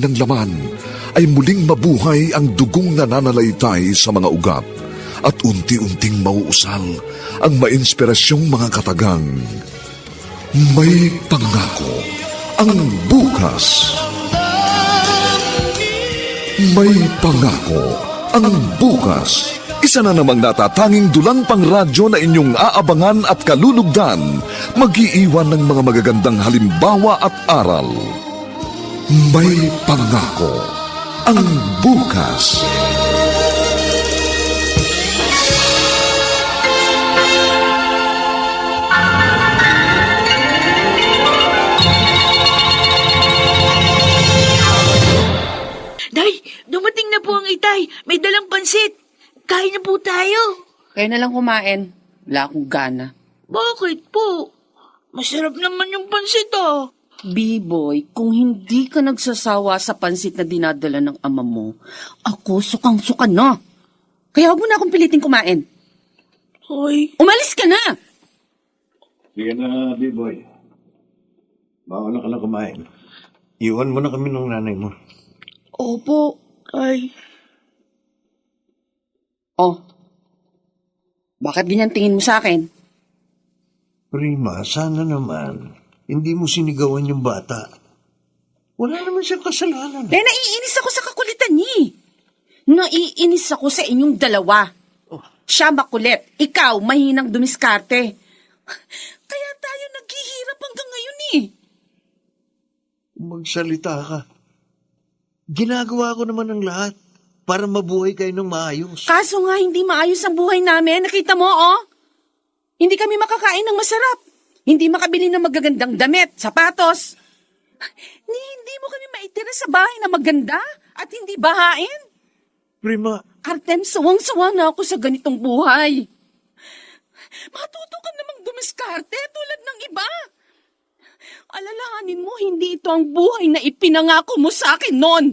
ng laman ay muling mabuhay ang dugong nananalaytay sa mga ugat at unti-unting mauusal ang mainspirasyong mga katagang. May pangako ang bukas. May pangako ang bukas. Isa na namang natatanging dulang pangradyo na inyong aabangan at kalulugdan, mag-iiwan ng mga magagandang halimbawa at aral. May pangako ang bukas. Day, dumating na po ang itay. May dalang pansit. Kain na po tayo. Kayo na lang kumain. Wala akong gana. Bakit po? Masarap naman yung pansit ah. B-boy, kung hindi ka nagsasawa sa pansit na dinadala ng ama mo, ako sukang-suka na. Kaya huwag mo na akong piliting kumain. Hoy. Umalis ka na! Sige na, B-boy. Mauna ka na kumain. Iwan mo na kami ng nanay mo. Opo. Ay. Oh, bakit ganyan tingin mo sa akin? Prima, sana naman hindi mo sinigawan yung bata. Wala naman siyang kasalanan. Naiinis ako sa kakulitan niya. Naiinis ako sa inyong dalawa. Siya makulit, ikaw mahinang dumiskarte. Kaya tayo naghihirap hanggang ngayon eh. Magsalita ka. Ginagawa ko naman ang lahat para mabuhay kayo ng maayos. Kaso nga hindi maayos ang buhay namin. Nakita mo, oh? Hindi kami makakain ng masarap. Hindi makabili ng magagandang damit, sapatos. Hindi mo kami maitira sa bahay na maganda at hindi bahain. Prima, Artem, sawang-sawa na ako sa ganitong buhay. Matuto ka namang dumiskarte tulad ng iba. Alalahanin mo, hindi ito ang buhay na ipinangako mo sa akin noon.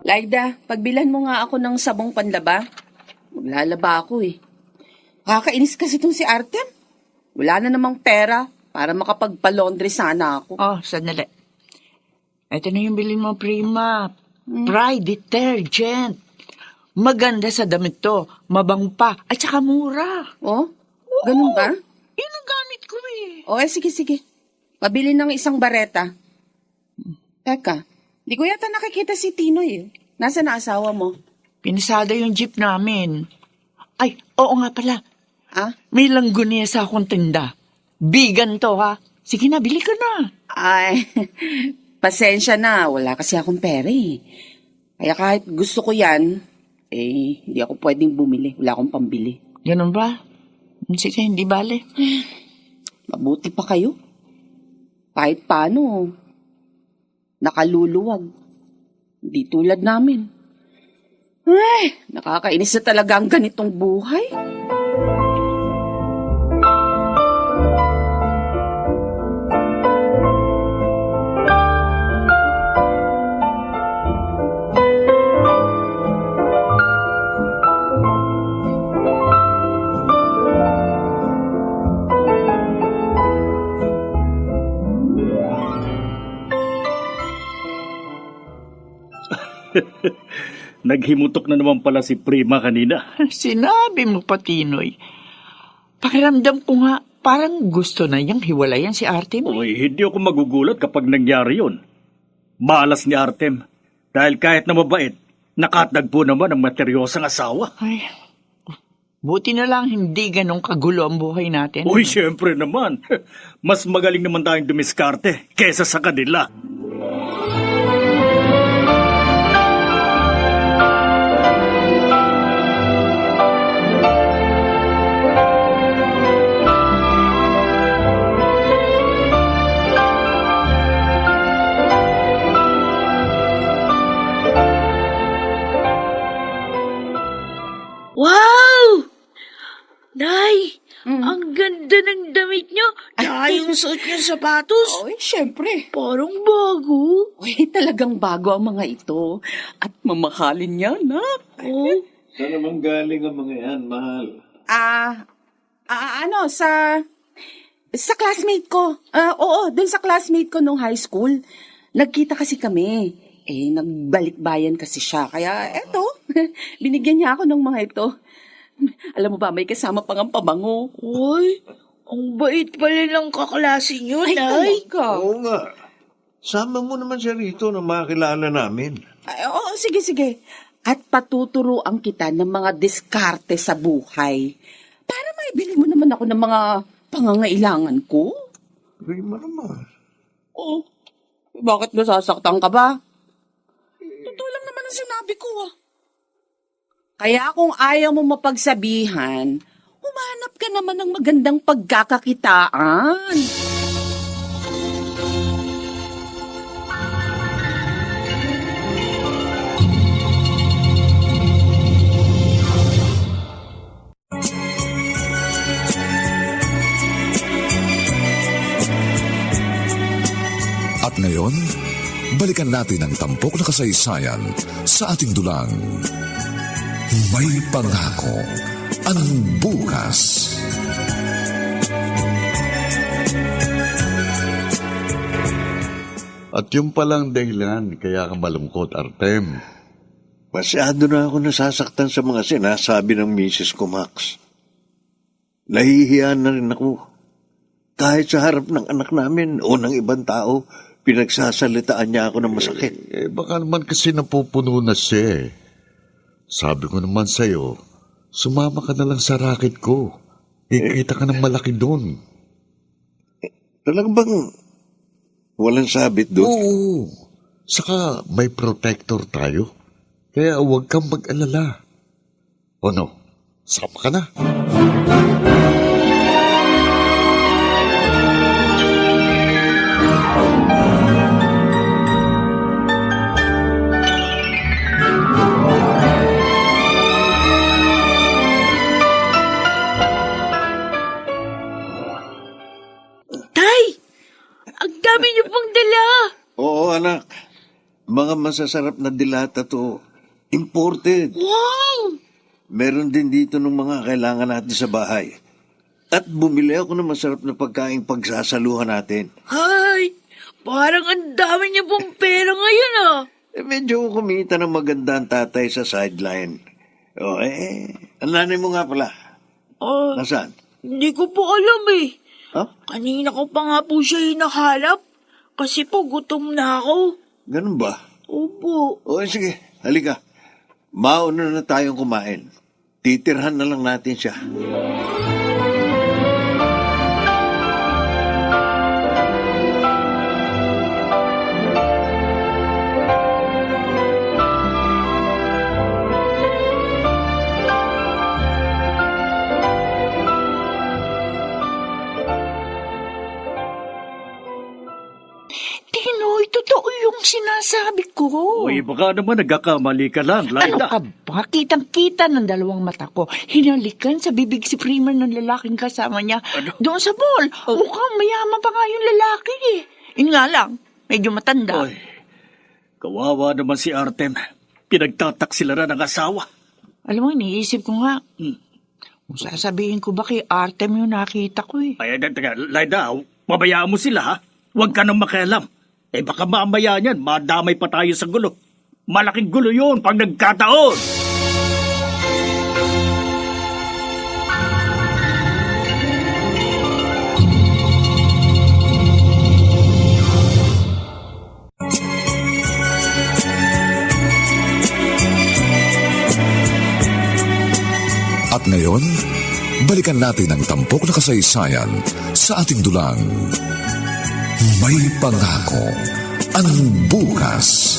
Laida, pagbilan mo nga ako ng sabong panlaba. Maglalaba ako eh. Kakainis kasi itong si Artem. Wala na namang pera para makapagpa-laundry sana ako. Oh, sandali. Ito na yung bilhin mo, Prima. Pride detergent. Maganda sa damit to. Mabang pa. At saka mura. Oh? Ganun ba? Yun ang gamit ko eh. O, sige. Pabili ng isang bareta. Teka, di ko yata nakikita si Tinoy eh. Nasaan na asawa mo? Pinisada yung jeep namin. Ay, oo nga pala. Ah? May langgunia sa akong tinda. Vegan to ha. Sige na, bili ka na. Ay, pasensya na. Wala kasi akong pera eh. Kaya kahit gusto ko yan, eh, hindi ako pwedeng bumili. Wala akong pambili. Ganun ba? Sige, hindi bale. Mabuti pa kayo. Kahit paano, nakaluluwag. Hindi tulad namin. Ay, nakakainis na talaga ang ganitong buhay. Naghimutok na naman pala si Prima kanina. Sinabi mo pa, Tinoy. Pakiramdam ko nga, parang gusto na niyang hiwalayan si Artem. Uy, hindi ako magugulat kapag nangyari yun. Malas ni Artem. Dahil kahit na mabait, nakatagpo naman ang materyosang asawa. Ay, buti na lang hindi ganong kagulo ang buhay natin. Uy, syempre naman. Mas magaling naman tayong dumiskarte kesa sa kanila. Wow! Day, ang Ang ganda ng damit niyo. Tsaka yung suot niyo sapatos. Oy, syempre. Parang bago. Uy, talagang bago ang mga ito. At mamahalin niya, nak. Oh, Saan naman galing ang mga yan, mahal? Sa classmate ko. Oo, dun sa classmate ko nung high school. Nagkita kasi kami. Nagbalik-bayan kasi siya. Kaya eto, binigyan niya ako ng mga ito. Alam mo ba, may kasama pang ang pabango. Uy, ang bait pala ng kaklase niyo, Ay, Nay. talaga. Oo nga. Sama mo naman siya rito na makilala namin. Ay, oo, sige. At patuturuan kita ng mga diskarte sa buhay. Para maibili mo naman ako ng mga pangangailangan ko. Prima naman. Oh, bakit nasasaktan ka ba? Totoo lang naman ang sinabi ko Kaya kung ayaw mo mapagsabihan, humanap ka naman ng magandang pagkakakitaan. At ngayon, balikan natin ang tampok na kasaysayan sa ating dulang. May pangako ang bukas. At yung palang dahilan kaya ka malungkot, Artem. Masyado na ako nasasaktan sa mga sinasabi ng misis ko, Max. Nahihiya na rin ako. Kahit sa harap ng anak namin o ng ibang tao, pinagsasalitaan niya ako ng masakit. Baka naman kasi napupuno na siya. Sabi ko naman sa'yo, sumama ka na lang sa racket ko. Kikita ka ng malaki doon. Talagang bang walang sabit doon? Oo. Saka may protector tayo. Kaya huwag kang mag-alala. O no, sama ka na. Tay! Ang dami niyo pong dala. Oo, anak. Mga masasarap na dilata to. Imported. Wow! Meron din dito ng mga kailangan natin sa bahay. At bumili ako ng masarap na pagkain pagsasaluhan natin. Hay! Parang ang dami niyo pong pera ngayon Medyo kumita ng maganda ang tatay sa sideline. Ang nanay mo nga pala. Nasaan? Hindi ko po alam Ha? Kanina ko pa nga po siya hinahanap. Kasi po gutom na ako. Ganun ba? Opo. Sige, halika. Mauna na tayong kumain. Titirhan na lang natin siya. Tinoy, totoo yung sinasabi ko. Uy, baka naman nagkakamali ka lang, Ano Laila. ka ba? Kitang-kita ng dalawang mata ko. Hinalikan sa bibig si Prima ng lalaking kasama niya. Doon sa mall. Mukhang mayaman pa nga yung lalaki Yun nga lang, medyo matanda. Uy, kawawa naman si Artem. Pinagtataksila na ng asawa. Alam mo, iniisip ko nga, kung sasabihin ko ba kay Artem yung nakita ko Ay, teka, Laila, pabayaan mo sila, ha? Huwag ka nang makialam. Baka mamaya niyan, madamay pa tayo sa gulo. Malaking gulo yun pag nagkataon. At ngayon, balikan natin ang tampok na kasaysayan sa ating dulang. May pangako ang bukas.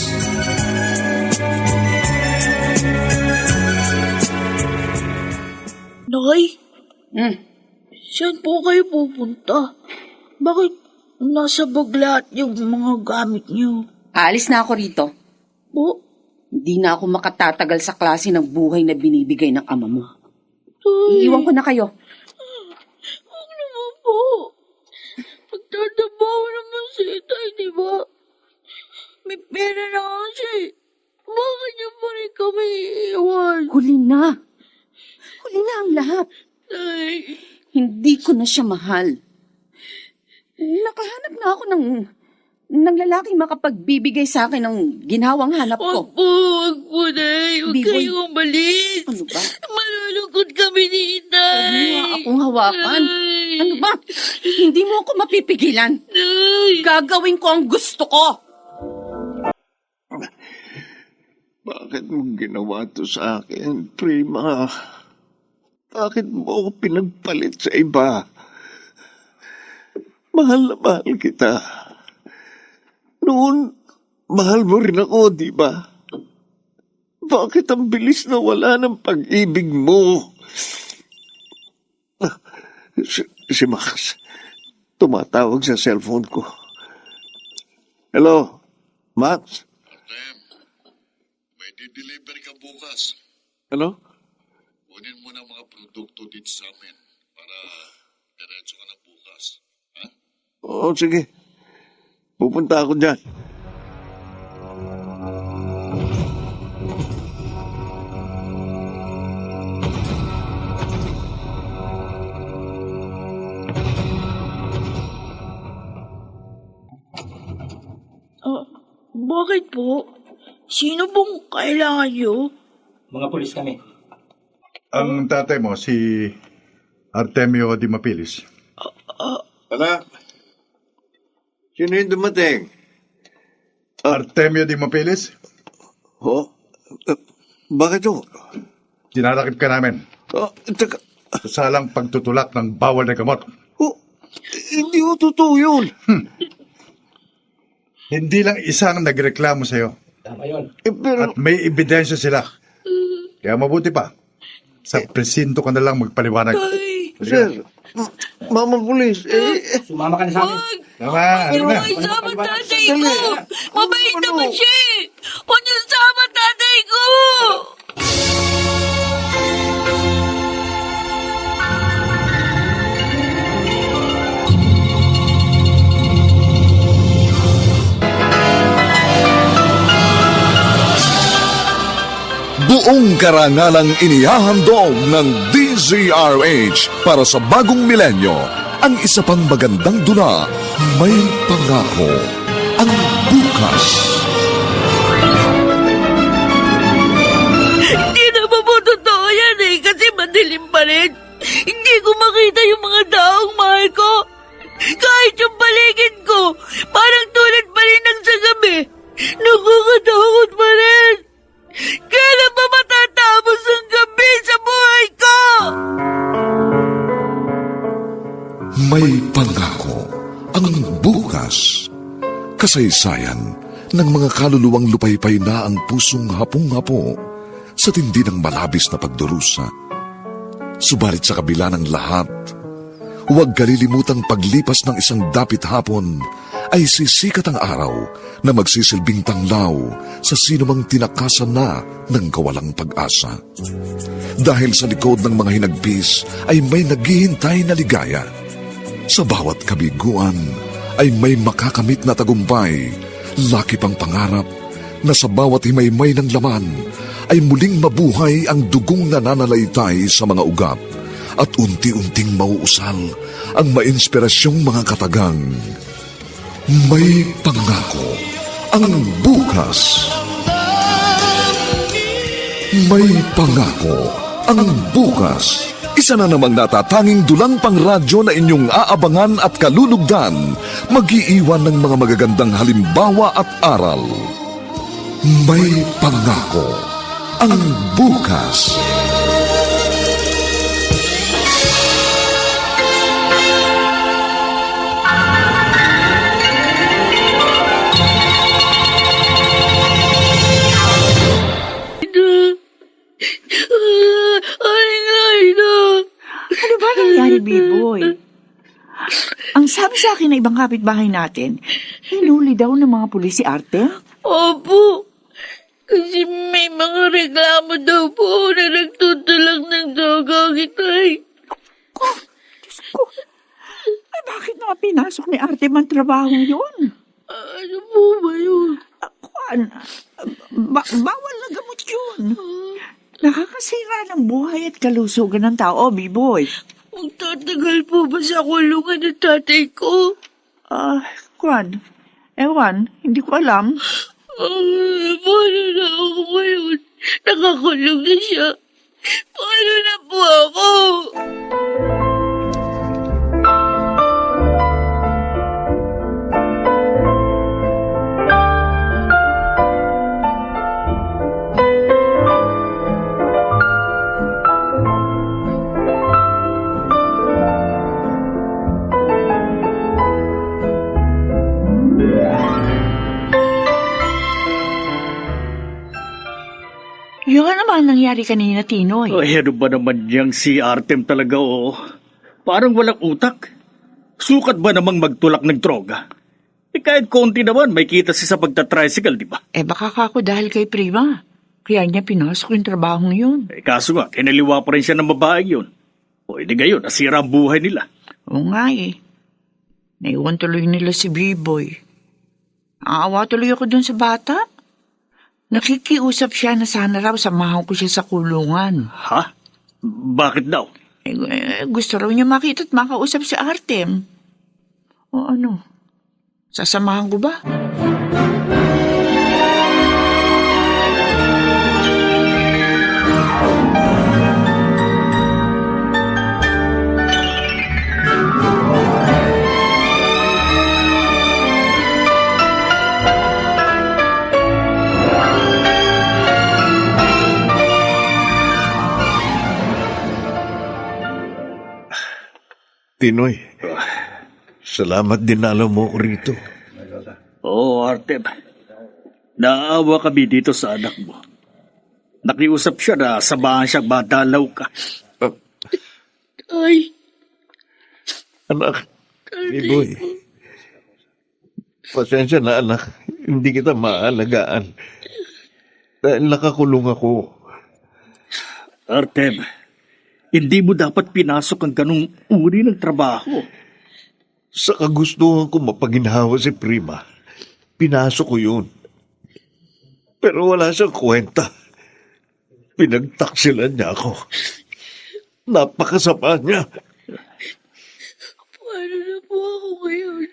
Nay, saan po kayo pupunta? Bakit nasa baglat yung mga gamit niyo? Aalis na ako rito. Po? Hindi na ako makatatagal sa klase ng buhay na binibigay ng ama mo. Tay, Iiwan ko na kayo. huwag Hindi ko na siya mahal. Nakahanap na ako ng lalaking makapagbibigay sa akin ng ginhawang hanap ko. Wag po, Nay. Huwag Biboy. kayong umalis. Ano ba? Malulungkot kami ni Huwag Inay. mo nga akong hawakan. Nay. Ano ba? Hindi mo ako mapipigilan. Nay. Gagawin ko ang gusto ko. Bakit mo ginawa to sa akin, Prima? Bakit mo ako pinagpalit sa iba? Mahal na mahal kita. Noon, mahal mo rin ako, di ba? Bakit ang bilis na wala ng pag-ibig mo? Si Max, tumatawag sa cellphone ko. Hello, Max? May di-deliver ka bukas. Ano? Kunin mo ng mga produkto dito sa amin para diretso ka na bukas. Ha? Oo, sige. Pupunta ako dyan. Bakit po? Sino pong kailangan nyo? Mga pulis kami. Ang tatay mo, si Artemio Di Mapilis. Anak, sino yung dumating? Artemio Di Mapilis, Oh, bakit ho? dinalakip ka namin Oh, teka. sa salang pagtutulak ng bawal na gamot. Oh, hindi ho totoo yun. Hindi lang isang nagreklamo sa'yo Tama yun. Pero, at may ebidensya sila. Kaya mabuti pa, sa presinto ka na lang magpaliwanag. sir, Mama Pulis, Sumama ka na sa amin. Tama, ano na? Ay, sama tatay ko! Mabait naman siya eh! Huwag niyo sama tatay ko! Buong karangalang inihahandog ng DZRH para sa bagong milenyo, ang isa pang magandang dula, May Pangako, ang bukas. Hindi na ba po totoo yan eh, kasi madilim pa rin. Hindi ko makita yung mga taong mahal ko. Kahit yung paligid ko, parang tulad pa rin ng sa gabi. Nakakatakot pa rin. Kailan ba matatapos ang gabi sa buhay ko? May Pangako, ang bukas. Kasaysayan ng mga kaluluwang lupaypay na ang pusong hapong-hapo sa tindi ng malabis na pagdurusa. Subalit sa kabila ng lahat, huwag kalilimutang paglipas ng isang dapit hapon ay sisikat ang araw na magsisilbing tanglaw sa sinumang tinakasan na ng kawalang pag-asa. Dahil sa likod ng mga hinagpis ay may naghihintay na ligaya. Sa bawat kabiguan ay may makakamit na tagumpay, laki pang pangarap na sa bawat himaymay ng laman ay muling mabuhay ang dugong nananalaytay sa mga ugat at unti-unting mauusal ang mainspirasyong mga katagang. May Pangako, ang bukas. May Pangako, ang bukas. Isa na namang natatanging dulang pangradyo na inyong aabangan at kalulugdan, mag-iiwan ng mga magagandang halimbawa at aral. May Pangako, ang bukas. Ano ba nangyari, B-boy? Ang sabi sa akin na ibang kapitbahay natin, hinuli daw ng mga pulis si Arte? Opo. Kasi may mga reklamo daw po na nagtutulak ng dogang itay. Ay, bakit nga pinasok ni Arte man trabaho yun? Ano po ba yun? Bawal na gamot yun. Nakakasira ng buhay at kalusugan ng tao, B-boy. Huwag tayo Tatagal po ba sa kulungan ng tatay ko? Kwan, ewan, hindi ko alam. Paano na ako ngayon? Nakakulong na siya. Paano na po ako? Yung naman nangyari kanina, Tinoy. Ay, ano ba naman niyang si Artem talaga, oo? Parang walang utak. Sukat ba namang magtulak ng droga? Kahit konti naman, may kita siya sa pagtatricycle, di ba? Baka kako dahil kay Prima. Kaya niya pinasok yung trabahong yun. Kaso nga, kinaliwa pa rin siya ng babae yun. O, hindi gayon, nasira ang buhay nila. Oo nga Naiwan tuloy nila si B-Boy. Aawa tuloy ako dun sa bata. Nakikiusap siya na sana raw samahan ko siya sa kulungan. Ha? Bakit daw? Gusto raw niya makita at makausap si Artem. O ano? Sasamahan ko ba? Tinoy, salamat dinalaw mo ko rito. Oo, Artem. Naawa kami dito sa anak mo. Nakiusap siya na samahan siyang madalaw ka. Ay, Anak, Biboy. Pasensya na, anak. Hindi kita maalagaan. Dahil nakakulong ako. Artem, hindi mo dapat pinasok ang ganong uri ng trabaho. Sa kagustuhan ko mapaginhawa si Prima, pinasok ko yun. Pero wala siyang kwenta. Pinagtaksilan niya ako. Napakasama niya. paano na po ako ngayon?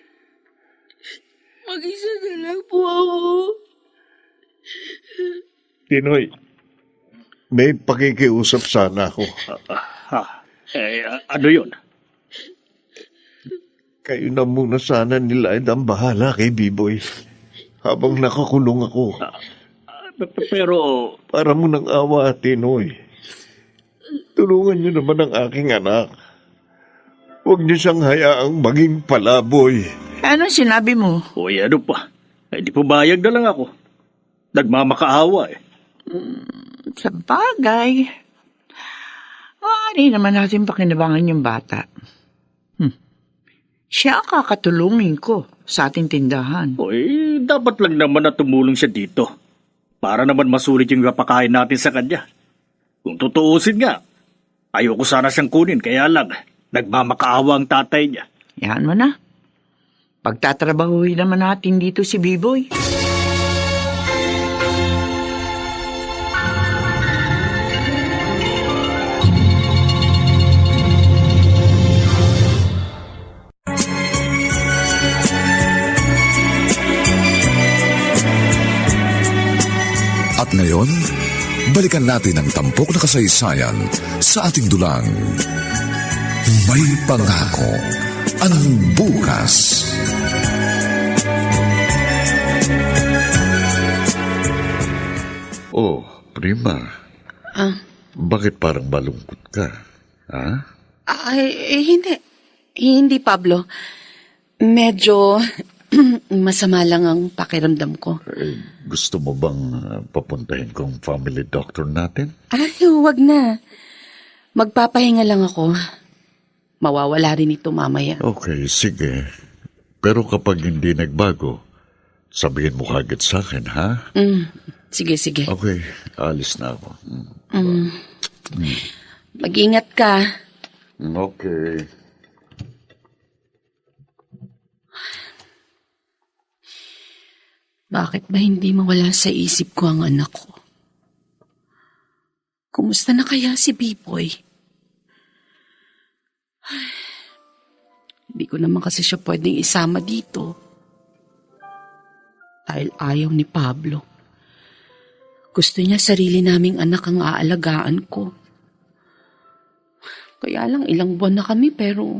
Mag-isa na lang po ako. Tinoy, may pakikiusap sana ako. Ano yun? Kayo na muna sana nila ang bahala kay B-Boy. Habang nakakulong ako. Pero, Para mo ng awa, Tinoy. Tulungan niyo naman ang aking anak. Huwag niyo siyang hayaang maging palaboy. Anong sinabi mo? uy, ano pa? Di pumayag na lang ako. Nagmamakaawa eh. Sa bagay. Maaari naman natin pakinabangan yung bata. Siya ang kakatulungin ko sa ating tindahan. Uy, dapat lang naman na tumulong siya dito. Para naman masulit yung kapakain natin sa kanya. Kung tutuusin nga, ayoko sana siyang kunin, kaya lang, nagmamakaawa ang tatay niya. Yan mo na. Pagtatrabahuhin naman natin dito si B-Boy. At ngayon, balikan natin ang tampok na kasaysayan sa ating dulang. May pangako ang bukas. Oh, Prima. Bakit parang malungkot ka? Ha? Hindi. Hindi, Pablo. Medyo masama lang ang pakiramdam ko. Gusto mo bang papuntahin kong family doctor natin? Ay, huwag na. Magpapahinga lang ako. Mawawala rin ito mamaya. Okay, sige. Pero kapag hindi nagbago, sabihin mo kagad sa akin, ha? Sige. Okay, alis na ako. Mag-ingat ka. Okay. Bakit ba hindi mawala sa isip ko ang anak ko? Kumusta na kaya si B-Boy? Ay, Hindi ko naman kasi siya pwedeng isama dito. Dahil ayaw ni Pablo. Gusto niya sarili naming anak ang aalagaan ko. Kaya lang ilang buwan na kami pero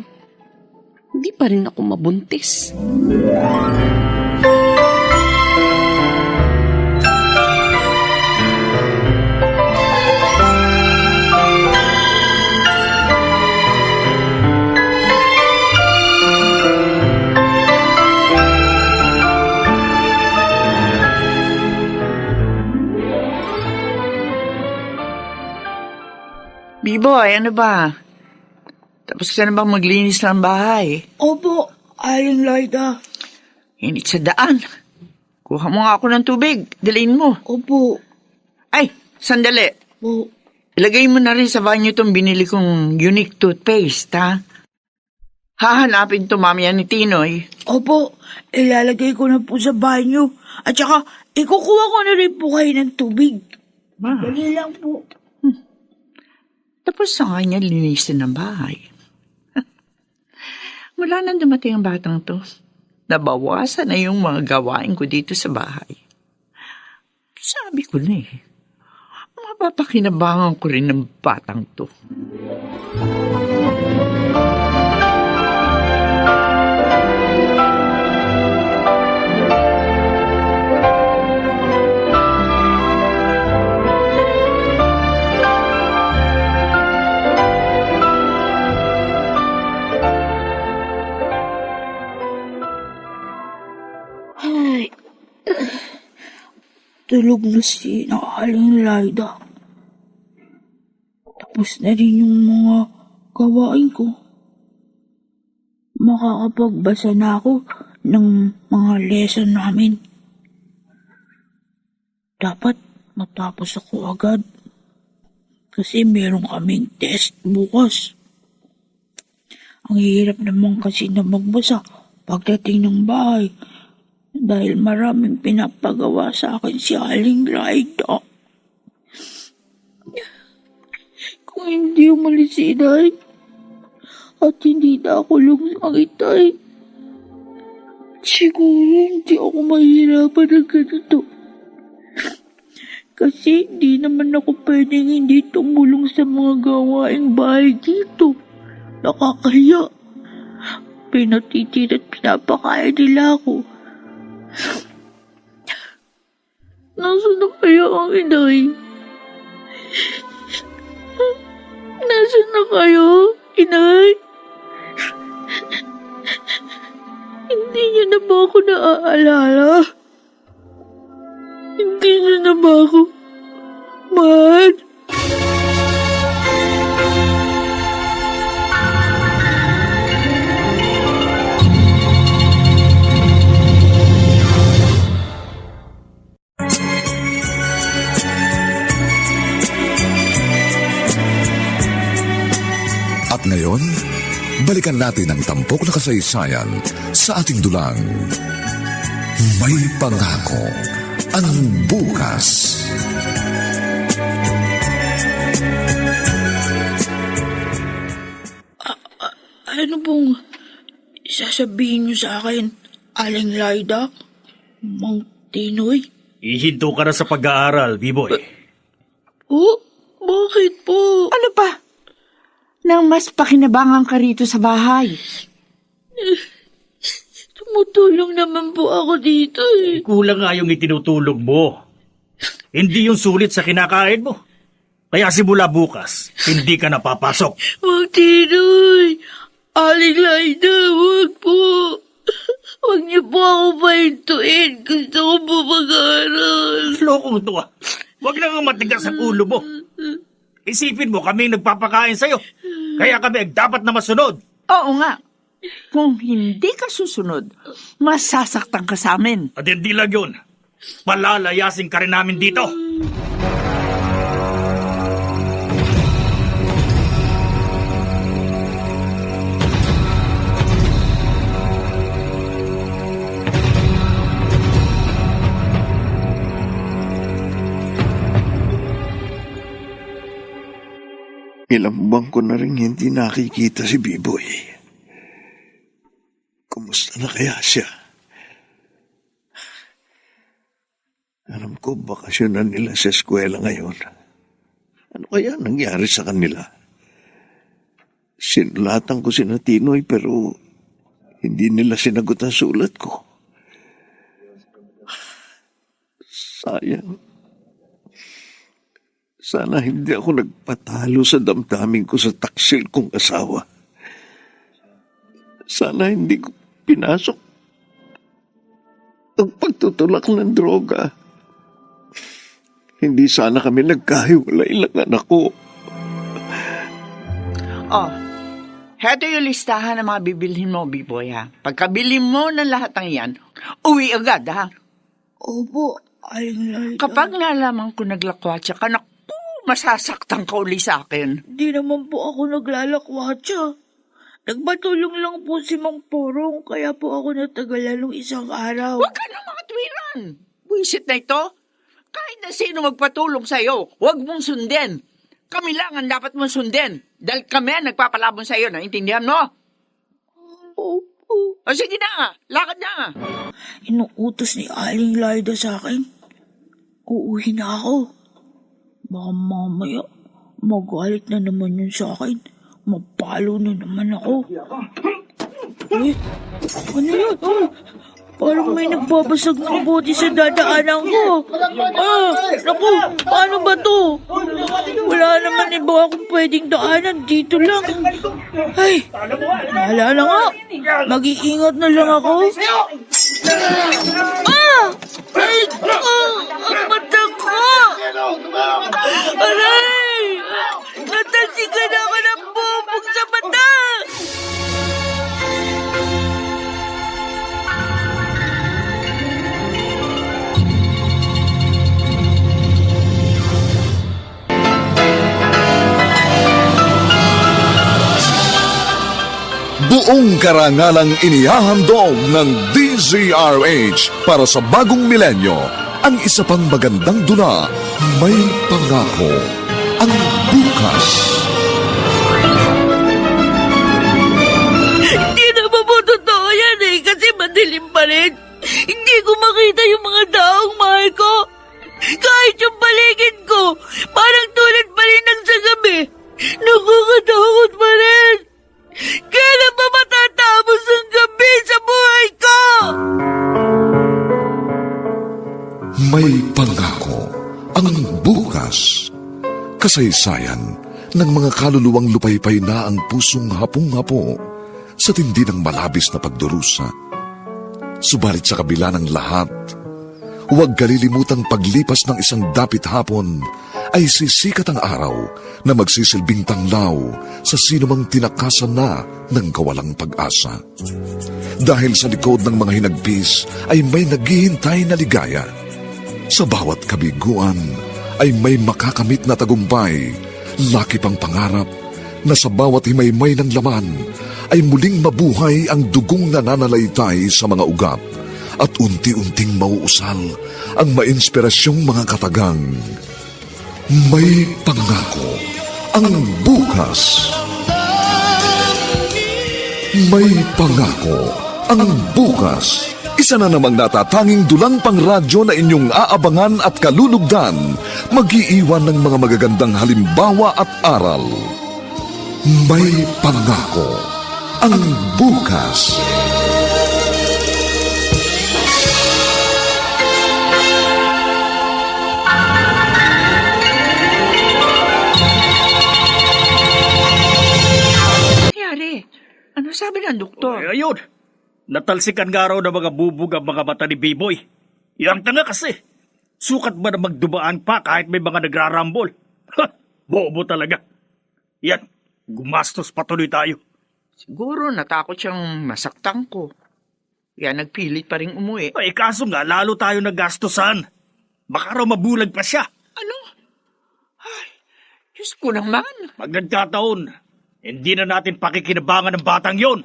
hindi pa rin ako mabuntis. B-boy, ano ba? Tapos ka na bang maglinis ng bahay? Opo, Aling Laida. Init sa daan. Kuha mo nga ako ng tubig. Dalhin mo. Opo. Ay, sandali. Po. Ilagay mo na rin sa banyo itong binili kong unique toothpaste, ha? Hahanapin to mamaya ni Tinoy. Opo, ilalagay ko na po sa banyo. At saka, ikukuha ko na rin po kayo ng tubig. Dali lang po. Tapos sa kanya linisin ng bahay. Mula nang dumating ang batang to, nabawasan na yung mga gawain ko dito sa bahay. Sabi ko na mapapakinabangan ko rin ng batang to. Ay, tulog na si Aling Laida. Tapos na rin yung mga gawain ko. Makakapagbasa na ako ng mga lesson namin. Dapat matapos ako agad. Kasi meron kaming test bukas. Ang hirap naman kasi na magbasa pagdating ng bahay. Dahil maraming pinapagawa sa akin si Aling Laida. Kung hindi umalis si Inay, at hindi na ako lumangitay, siguro hindi ako mahirapan ng ganito. Kasi hindi naman ako pwedeng hindi tumulong sa mga gawaing bahay dito. Nakakahiya. Pinatitin at pinapakain nila ako. Nasaan na kaya ang Inay? Nasaan na kayo, Inay? Hindi niyo na ba ako naaalala? Hindi niyo na ba ako mahal? At ngayon, balikan natin ang tampok na kasaysayan sa ating dulang. May pangako ang bukas. Ano pong sasabihin niyo sa akin, Aling Laida? Mang Tinoy? Ihinto ka na sa pag-aaral, B-boy. Oh, bakit po? Ano pa? Nang mas pakinabangan ka rito sa bahay. Tumutulong naman po ako dito eh. Kulang nga yung itinutulog mo. Hindi yung sulit sa kinakain mo. Kaya simula bukas, hindi ka napapasok. Mang Tinoy! Aling Laida, huwag po. Huwag niyo po ako pahintuin. Gusto ko po mag-aaral. Lokong to ah. Huwag na nga matigas ang ulo mo. Isipin mo kami nagpapakain sa'yo. Kaya kami dapat na masunod. Oo nga. Kung hindi ka susunod, masasaktan ka sa amin. At hindi lang yun. Palalayasin ka rin namin dito. Ilang buwan ko na rin hindi nakikita si B-boy. Kumusta na kaya siya? Alam ko, bakasyon na nila sa eskwela ngayon. Ano kaya nangyari sa kanila? Sinulatan ko si Tinoy pero hindi nila sinagot ang sulat ko. Sayang. Sana hindi ako nagpatalo sa damdamin ko sa taksil kong asawa. Sana hindi ko pinasok ang pagtutulak ng droga. Hindi sana kami nagkahiwalay lang anak ko. Oh, heto yung listahan ng mga bibilhin mo, B-boy, ha? Pagkabili mo ng lahat ng yan, uwi agad, ha? Opo, Aling Layda. Kapag nalaman ko naglakwatsa ka, naku, masasaktan ka uli sa akin. Di naman po ako naglalakwatsa. Nagbatulong lang po si Mang Porong, kaya po ako natagalan ng isang araw. Huwag ka na mga tuwiran. Buisit na ito. Kahit na sino magpatulong sa'yo, huwag mong sundin. Kami lang ang dapat mong sundin. Dahil kami ang nagpapalabon sa'yo. Naintindihan mo? Opo. O sige na, lakad na. Inuutos ni Aling Layda sa akin. Uuwi na ako. Baka mamaya, magalit na naman yun sa akin. Mapalo na naman ako. Uy, ano yun? Parang may nagbabasag ng bote sa dadaanan ko. Naku, paano ba to? Wala naman iba akong pwedeng daanan. Dito lang. Ay, bahala na nga. Mag-iingat na lang ako. Ay, ang mata ko! Aray! Natalsikan ako ng bubog sa mata! Buong karangalang inihahandog ng DZRH para sa bagong milenyo, ang isa pang magandang dula, May Pangako, ang bukas. Hindi naman po totoo yan kasi madilim pa rin. Hindi ko makita yung mga taong mahal ko. Kahit yung paligid ko, parang tulad pa rin ng sa gabi. Nakakatakot pa rin. Kailan pa matatapos ang gabi sa buhay ko? May Pangako, ang bukas. Kasaysayan ng mga kaluluwang lupaypay na ang pusong hapong-hapo sa tindi ng malabis na pagdurusa. Subalit sa kabila ng lahat, huwag kalilimutang paglipas ng isang dapit hapon ay sisikat ang araw na magsisilbing tanglaw sa sinumang tinakasan na ng kawalang pag-asa. Dahil sa likod ng mga hinagpis ay may naghihintay na ligaya. Sa bawat kabiguan ay may makakamit na tagumpay, laki pang pangarap na sa bawat himaymay ng laman ay muling mabuhay ang dugong nananalaytay sa mga ugat at unti-unting mauusal ang mainspirasyong mga katagang. May Pangako, ang bukas. May Pangako, ang bukas. Isa na namang natatanging dulang pang radyo na inyong aabangan at kalulugdan, mag-iiwan ng mga magagandang halimbawa at aral. May Pangako, ang bukas. Nangyari? Ano sabi ng doktor? Ay, ayun. Natalsikan nga raw ng mga bubog ang mga mata ni B-boy. Yang tanga kasi. Sukat ba na magdubaan pa kahit may mga nagrarambol? Ha! Bobo talaga. Yan, gumastos patuloy tayo. Siguro natakot siyang masaktan ko. Kaya nagpilit pa rin umuwi. Ay, kaso nga, lalo tayo nagastosan. Baka raw mabulag pa siya. Ano? Ay, Diyos ko naman. Pag nagkataon, hindi na natin pakikinabangan ng batang yon.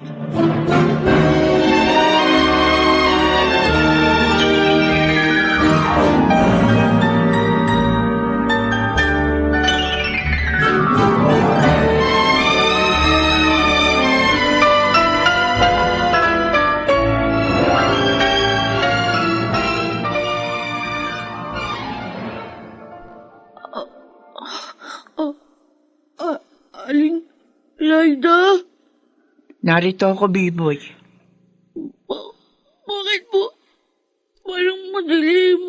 Narito ako, B-boy. Bakit po? Parang madilim.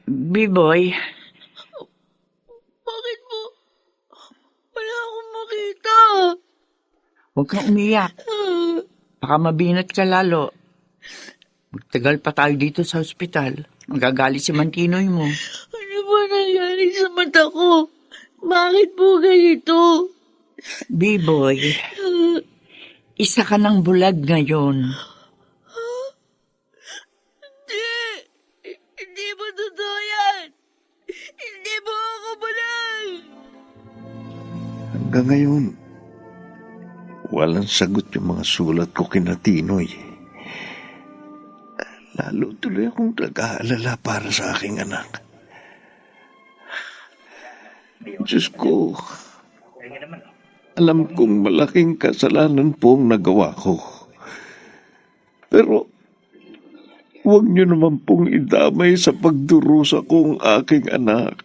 B-boy, Bakit po? Wala akong makita. huwag kang umiyak. Baka mabinat ka lalo. Magtagal pa tayo dito sa ospital. Magagalit si Mantinoy mo. Ano ba nangyari sa mata ko? Bakit po ganito? B-boy, isa ka ng bulag ngayon. Hindi mo totoo yan. Hindi mo ako bulag. Hanggang ngayon, walang sagot yung mga sulat ko kina Tinoy. Lalo tuloy akong nag-aalala para sa aking anak. Diyos ko, alam kong malaking kasalanan po ang nagawa ko. Pero, huwag niyo naman pong idamay sa pagdurusa kong aking anak.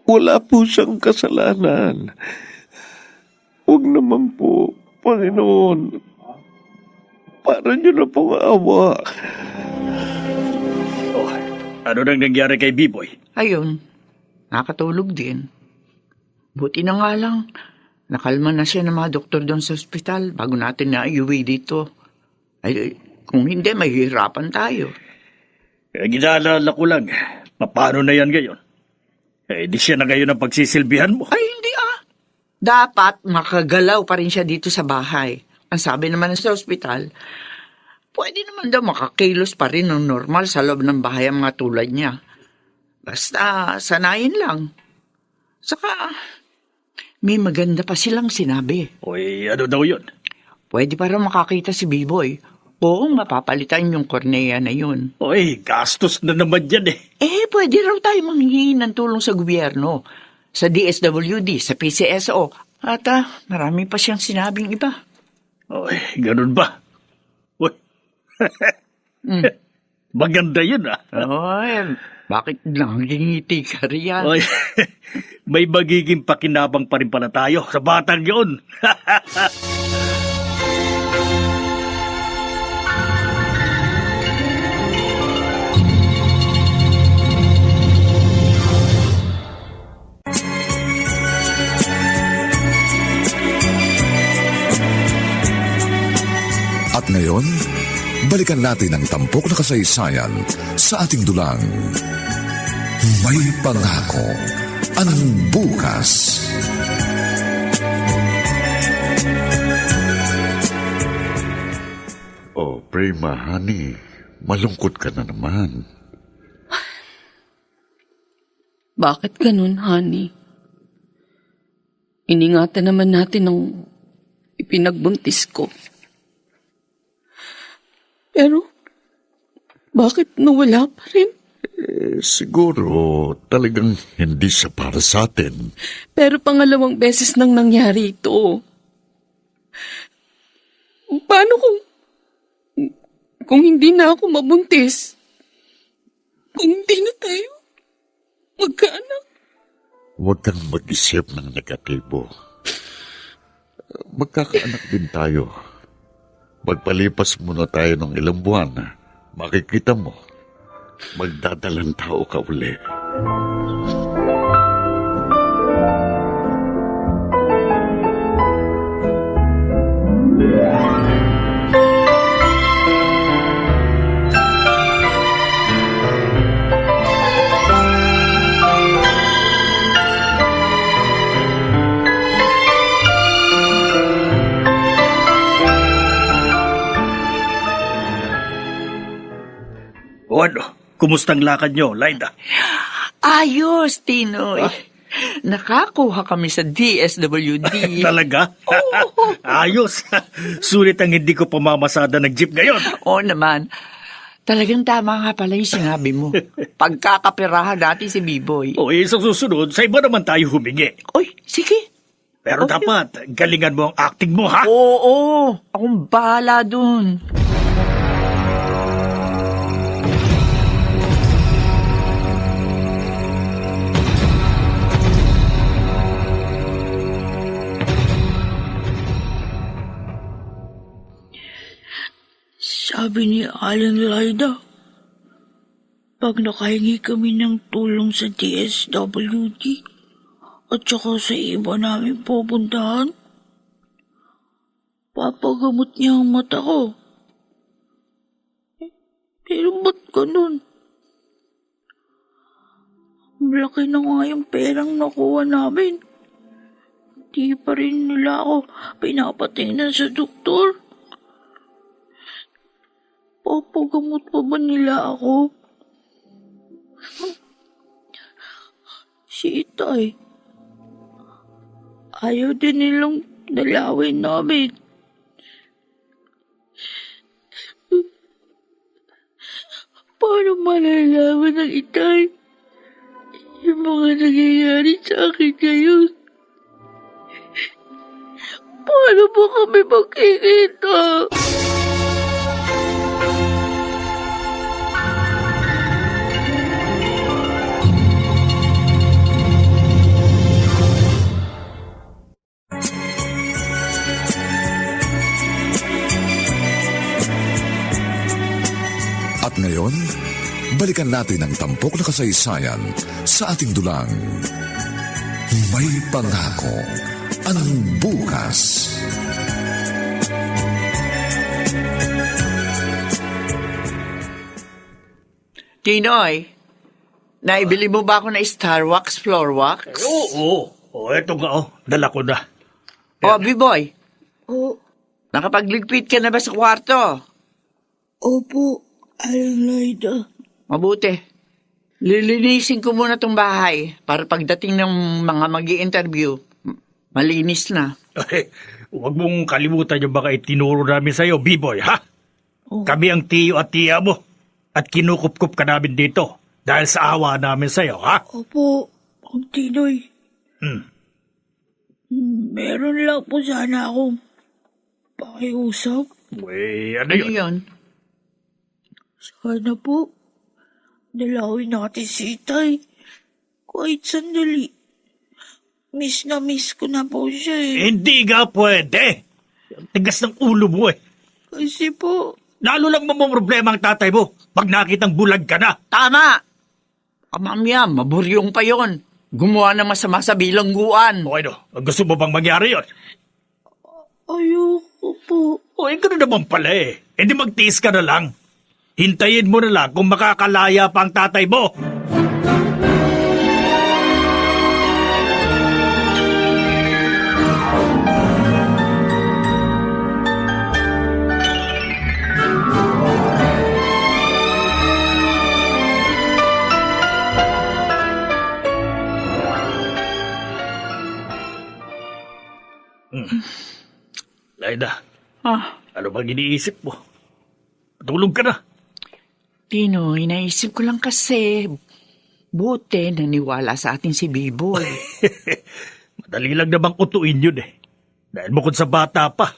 Wala po siyang kasalanan. Huwag naman po, Panginoon. Para niyo na pong awa. Oh, ano nang nangyari kay B-boy? Ayun, nakatulog din. Buti na nga lang, nakalma na siya ng mga doktor doon sa ospital bago natin naiuwi dito. Ay, kung hindi, mahihirapan tayo. Ginaalala ko lang, paano na yan ngayon? Di siya na ngayon ang pagsisilbihan mo. Ay, hindi Dapat makagalaw pa rin siya dito sa bahay. Ang sabi naman sa ospital, pwede naman daw makakilos pa rin ng normal sa loob ng bahay ang mga tulad niya. Basta sanayin lang. Saka, may maganda pa silang sinabi. Oy, ano daw yun? Pwede pa rin makakita si B-boy. Oo, mapapalitan yung kornea na yun. Oy, gastos na naman yan eh. Pwede raw tayo manghingi ng tulong sa gobyerno, sa DSWD, sa PCSO. At marami pa siyang sinabing iba. Oy, ganun ba? Uy. Maganda yun Oy, bakit nangingiti ka riyan? Oy, may magiging pakinabang pa rin pala tayo sa batang yun. At ngayon, balikan natin ang tampok na kasaysayan sa ating dulang. May pangako ang bukas. Oh, Prima, honey, malungkot ka na naman. Bakit ganun, honey? Iningatan naman natin ang ipinagbuntis ko. Pero, bakit nawala pa rin? Siguro talagang hindi siya para sa atin. Pero pangalawang beses nang nangyari ito. Paano kung hindi na ako mabuntis? Kung hindi na tayo magkaanak? Huwag kang mag-isip ng negatibo. Magkakaanak din tayo. Magpalipas muna tayo ng ilang buwan. Makikita mo, magdadalang tao ka uli. O ano, kumustang lakad nyo, Lyda? Ayos, Tinoy. Nakakuha kami sa DSWD. Talaga? Ayos. Sulit ang hindi ko pamamasada ng jeep ngayon. Oo naman. Talagang tama nga pala yung sinabi mo. Pagkakapirahan natin si B-boy. O sa susunod, sa iba naman tayo humingi. Oy, sige. Pero Okay. dapat, galingan mo ang acting mo, ha? Oo, akong bahala dun. Sabi ni Aling Laida, pag nakahingi kami ng tulong sa DSWD at saka sa iba namin pupuntahan, papagamot niya ang mata ko. Pero ba't ganun? Malaki na nga yung perang nakuha namin. Di pa rin nila ako pinapatingnan sa doktor. Papagamot pa ba nila ako? Si Itay, ayaw din nilang dalawin namin. Paano malalaman ng Itay yung mga nangyayari sa akin ngayon? Paano ba kami magkikita? At ngayon, balikan natin ang tampok na kasaysayan sa ating dulang. May pangako ang bukas. Tinoy, naibili mo ba ako na Star Wax Floor Wax? Oo. Eto nga, dala ko na. O, B-Boy, O, nakapagligpit ka na ba sa kwarto? opo, Aling Laida. Mabuti. Lilinisin ko muna tong bahay para pagdating ng mga mag-i-interview, malinis na. Huwag mong kalimutan yung baka itinuro namin sa'yo, B-Boy, ha? Kami ang tiyo at tiya mo. At kinukup-kup ka namin dito dahil sa awa namin sa'yo, ha? Opo, Ang Tinoy. Meron lang po sana akong pakiusap. Ano Ano yun? yun? Sana po, dalawin natin si Itay. Kahit sandali. Miss na miss ko na po siya eh. Hindi nga pwede. Ang tigas ng ulo mo eh. Kasi po, Lalo lang problema ang tatay mo pag nakitang bulag ka na. Tama! Mamaya, maburyong pa yon. Gumawa ng masama sa bilangguan. Okay no, gusto mo bang mangyari yun? ayoko po. Gano'n naman pala eh. Hindi magtiis ka na lang. Hintayin mo na lang kung makakalaya pa ang tatay mo. Laida, ano bang iniisip mo? Patulog ka na. Pinoy, naisip ko lang kasi, buti naniwala sa atin si Biboy. Madali lang namang utuin yun eh. Dahil bukod sa bata pa,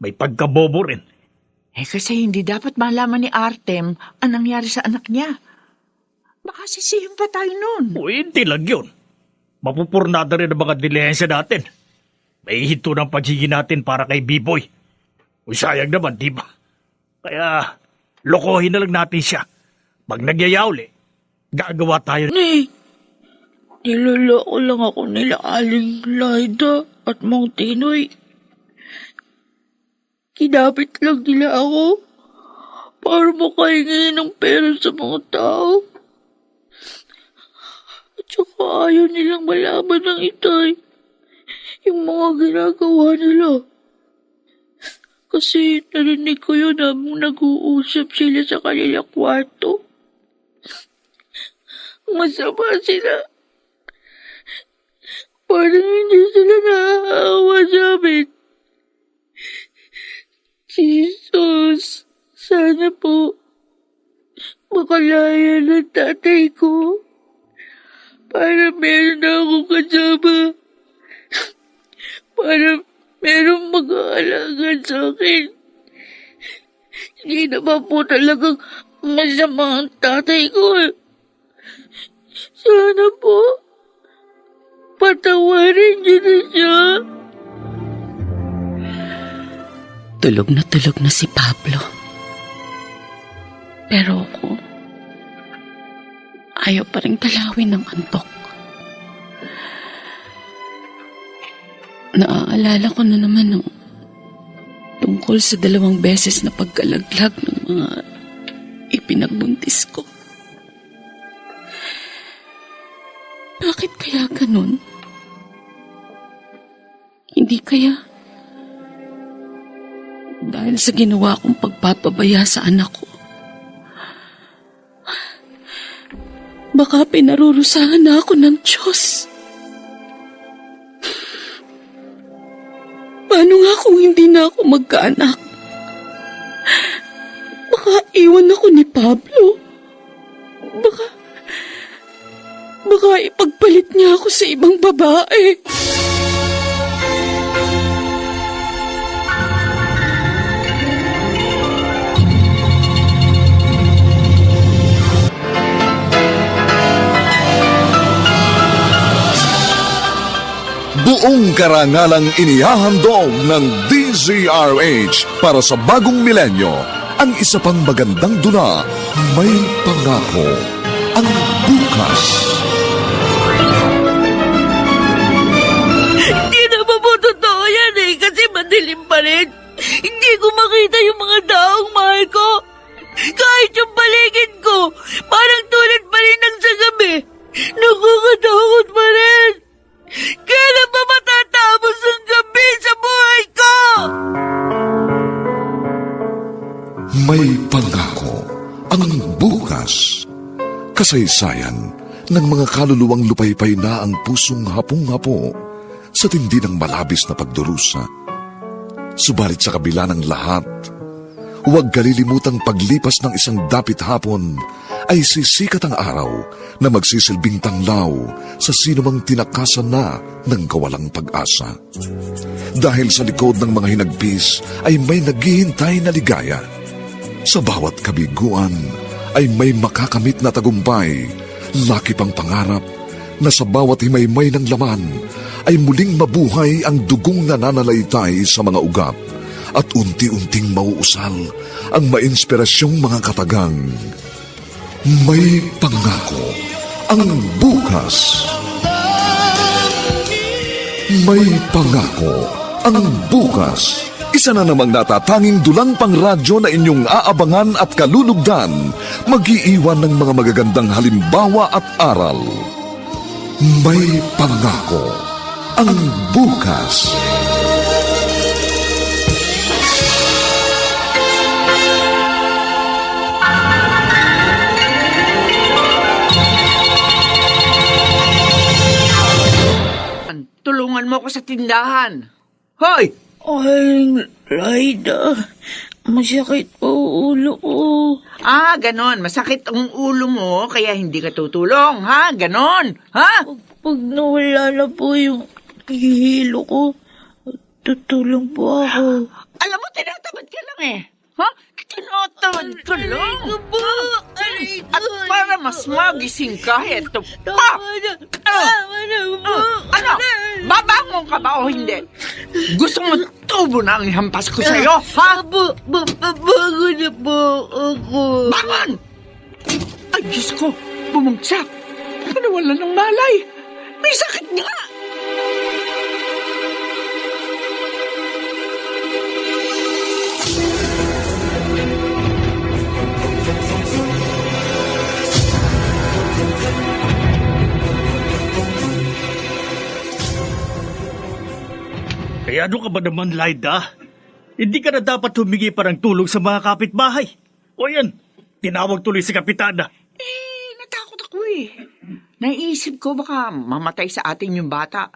may pagkabobo rin. Kasi hindi dapat malaman ni Artem ang nangyari sa anak niya. Baka sisihin pa tayo nun. Hindi lang yun. Mapupurnada rin ang mga dilihensya natin. May hinto ng paghihingin natin para kay B-Boy. Sayang naman, di ba? Kaya, lokohin na lang natin siya. Pag nagyayauli, gagawa tayo. Niloloko lang ako nila Aling Laida at Mang Tinoy. Kinapit lang nila ako para makahingi ng pera sa mga tao. At saka ayaw nilang malaman ng Itay yung mga ginagawa nila. Kasi narinig ko yun habang nag-uusap sila sa kanilang kwarto. Masama sila. Parang hindi sila naaawa sa amin. Jesus, sana po makalaya ng tatay ko para meron na akong kasama. Para merong mag-aalaga sa akin. Hindi naman po talagang masama ang tatay ko. Sana po patawarin niyo na siya. Tulog na si Pablo. Pero ako, ayaw pa rin talawin ng antok. Naaalala ko na naman ng tungkol sa 2 beses na pagkalaglag ng mga ipinagbuntis ko. Bakit kaya ganun? Hindi kaya dahil sa ginawa kong pagpapabaya sa anak ko. Baka pinarurusahan na ako ng Diyos. Paano nga kung hindi na ako magkaanak? Baka iwan ako ni Pablo. Baka ipagpalit niya ako sa ibang babae. Buong karangalang inihahandog ng DZRH para sa bagong milenyo, ang isa pang magandang dula, May Pangako, ang bukas. Hindi naman po totoo yan kasi madilim pa rin. Hindi ko makita yung mga taong mahal ko. Kahit yung paligid ko, parang tulad pa rin ng sa gabi. Nakakatakot pa rin. Kailan ba matatapos ang gabi sa buhay ko? May Pangako, ang bukas. Kasaysayan ng mga kaluluwang lupaypay na ang pusong hapong-hapo sa tindi ng malabis na pagdurusa. Subalit sa kabila ng lahat, huwag kalilimutang paglipas ng isang dapit hapon ay sisikat ang araw na magsisilbing tanglaw sa sinumang tinakasan na ng kawalang pag-asa. Dahil sa likod ng mga hinagpis ay may naghihintay na ligaya. Sa bawat kabiguan ay may makakamit na tagumpay, laki pang pangarap na sa bawat himaymay ng laman ay muling mabuhay ang dugong nananalaytay sa mga ugat at unti-unting mauusal ang mainspirasyong mga katagang. May Pangako, ang bukas. May Pangako, ang bukas. Isa na namang natatanging dulang pangradyo na inyong aabangan at kalulugdan, mag-iiwan ng mga magagandang halimbawa at aral. May Pangako, ang bukas. Tulungan mo ako sa tindahan. Hoy! Ay, Raida, masakit po ulo ko. Ganon. Masakit ang ulo mo, kaya hindi ka tutulong, ha? Ganon, ha? Pag nawala na po yung hihilo ko, tutulong po ako. Alam mo, tinatamad ka lang eh. Ha? Tinatamad ka lang. Aray ko po! Aray ko! At para mas magising ka, eto pa! Tama na po! Ano? Babangon ka ba o hindi? Gusto mo tubo na ang ihampas ko sa'yo, ha? Bago na po ako. Bangon! Ay, Diyos ko, bumagsak. Nawala ng malay. May sakit nga. Kaya ano ka ba naman, Lyda? Hindi ka na dapat humingi pa ng tulong sa mga kapitbahay. O yan, tinawag tuloy si Kapitana. Natakot ako eh. Naisip ko baka mamatay sa atin yung bata.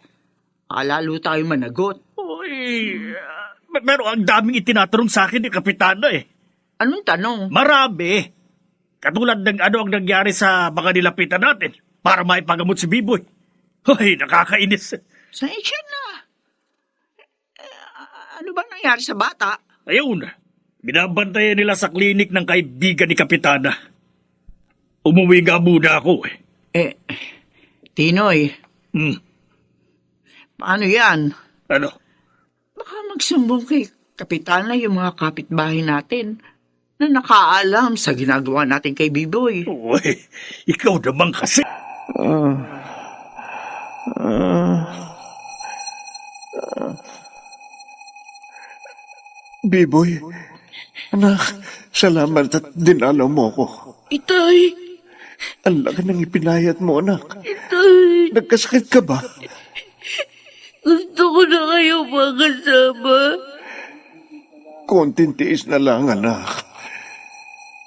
Lalo tayo managot. Uy, pero ang daming itinatanong sa akin ni Kapitana eh. Anong tanong? Marami. Katulad ng ano ang nangyari sa mga nilapitan natin para maipagamot si Biboy. Hoy, nakakainis. Sensya na. Ano ba nangyari sa bata? Ayun, binabantayan nila sa klinik ng kaibigan ni Kapitana. Umuwi nga muna ako eh. Tinoy, paano yan? Ano? Baka magsumbong kay Kapitana yung mga kapitbahay natin. na nakaalam sa ginagawa natin kay Biboy. Uy, ikaw naman kasi. Biboy, anak, salamat at dinalaw mo ko. Itay, Ang laki ng ipinayat mo, anak. Itay, Nagkasakit ka ba? gusto ko na kayo makasama. Konting tiis na lang, anak.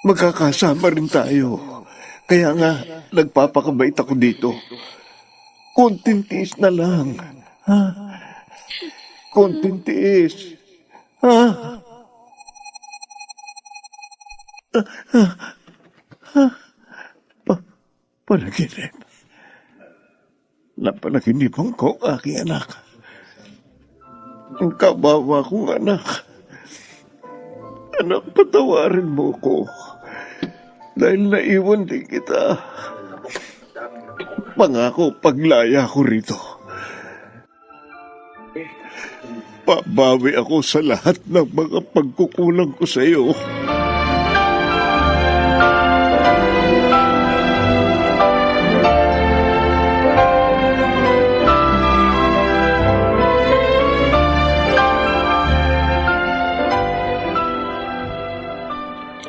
Magkakasama rin tayo. Kaya nga, nagpapakabait ako dito. Konting tiis na lang. Ha? Konting tiis. Ha? Panaginip. Napanaginipan ko ang aking anak. Ang kabawa kong anak. Anak, patawarin mo ko. Dahil naiwan din kita. Pangako, paglaya ko rito. Pabawi ako sa lahat ng mga pagkukulang ko sa iyo.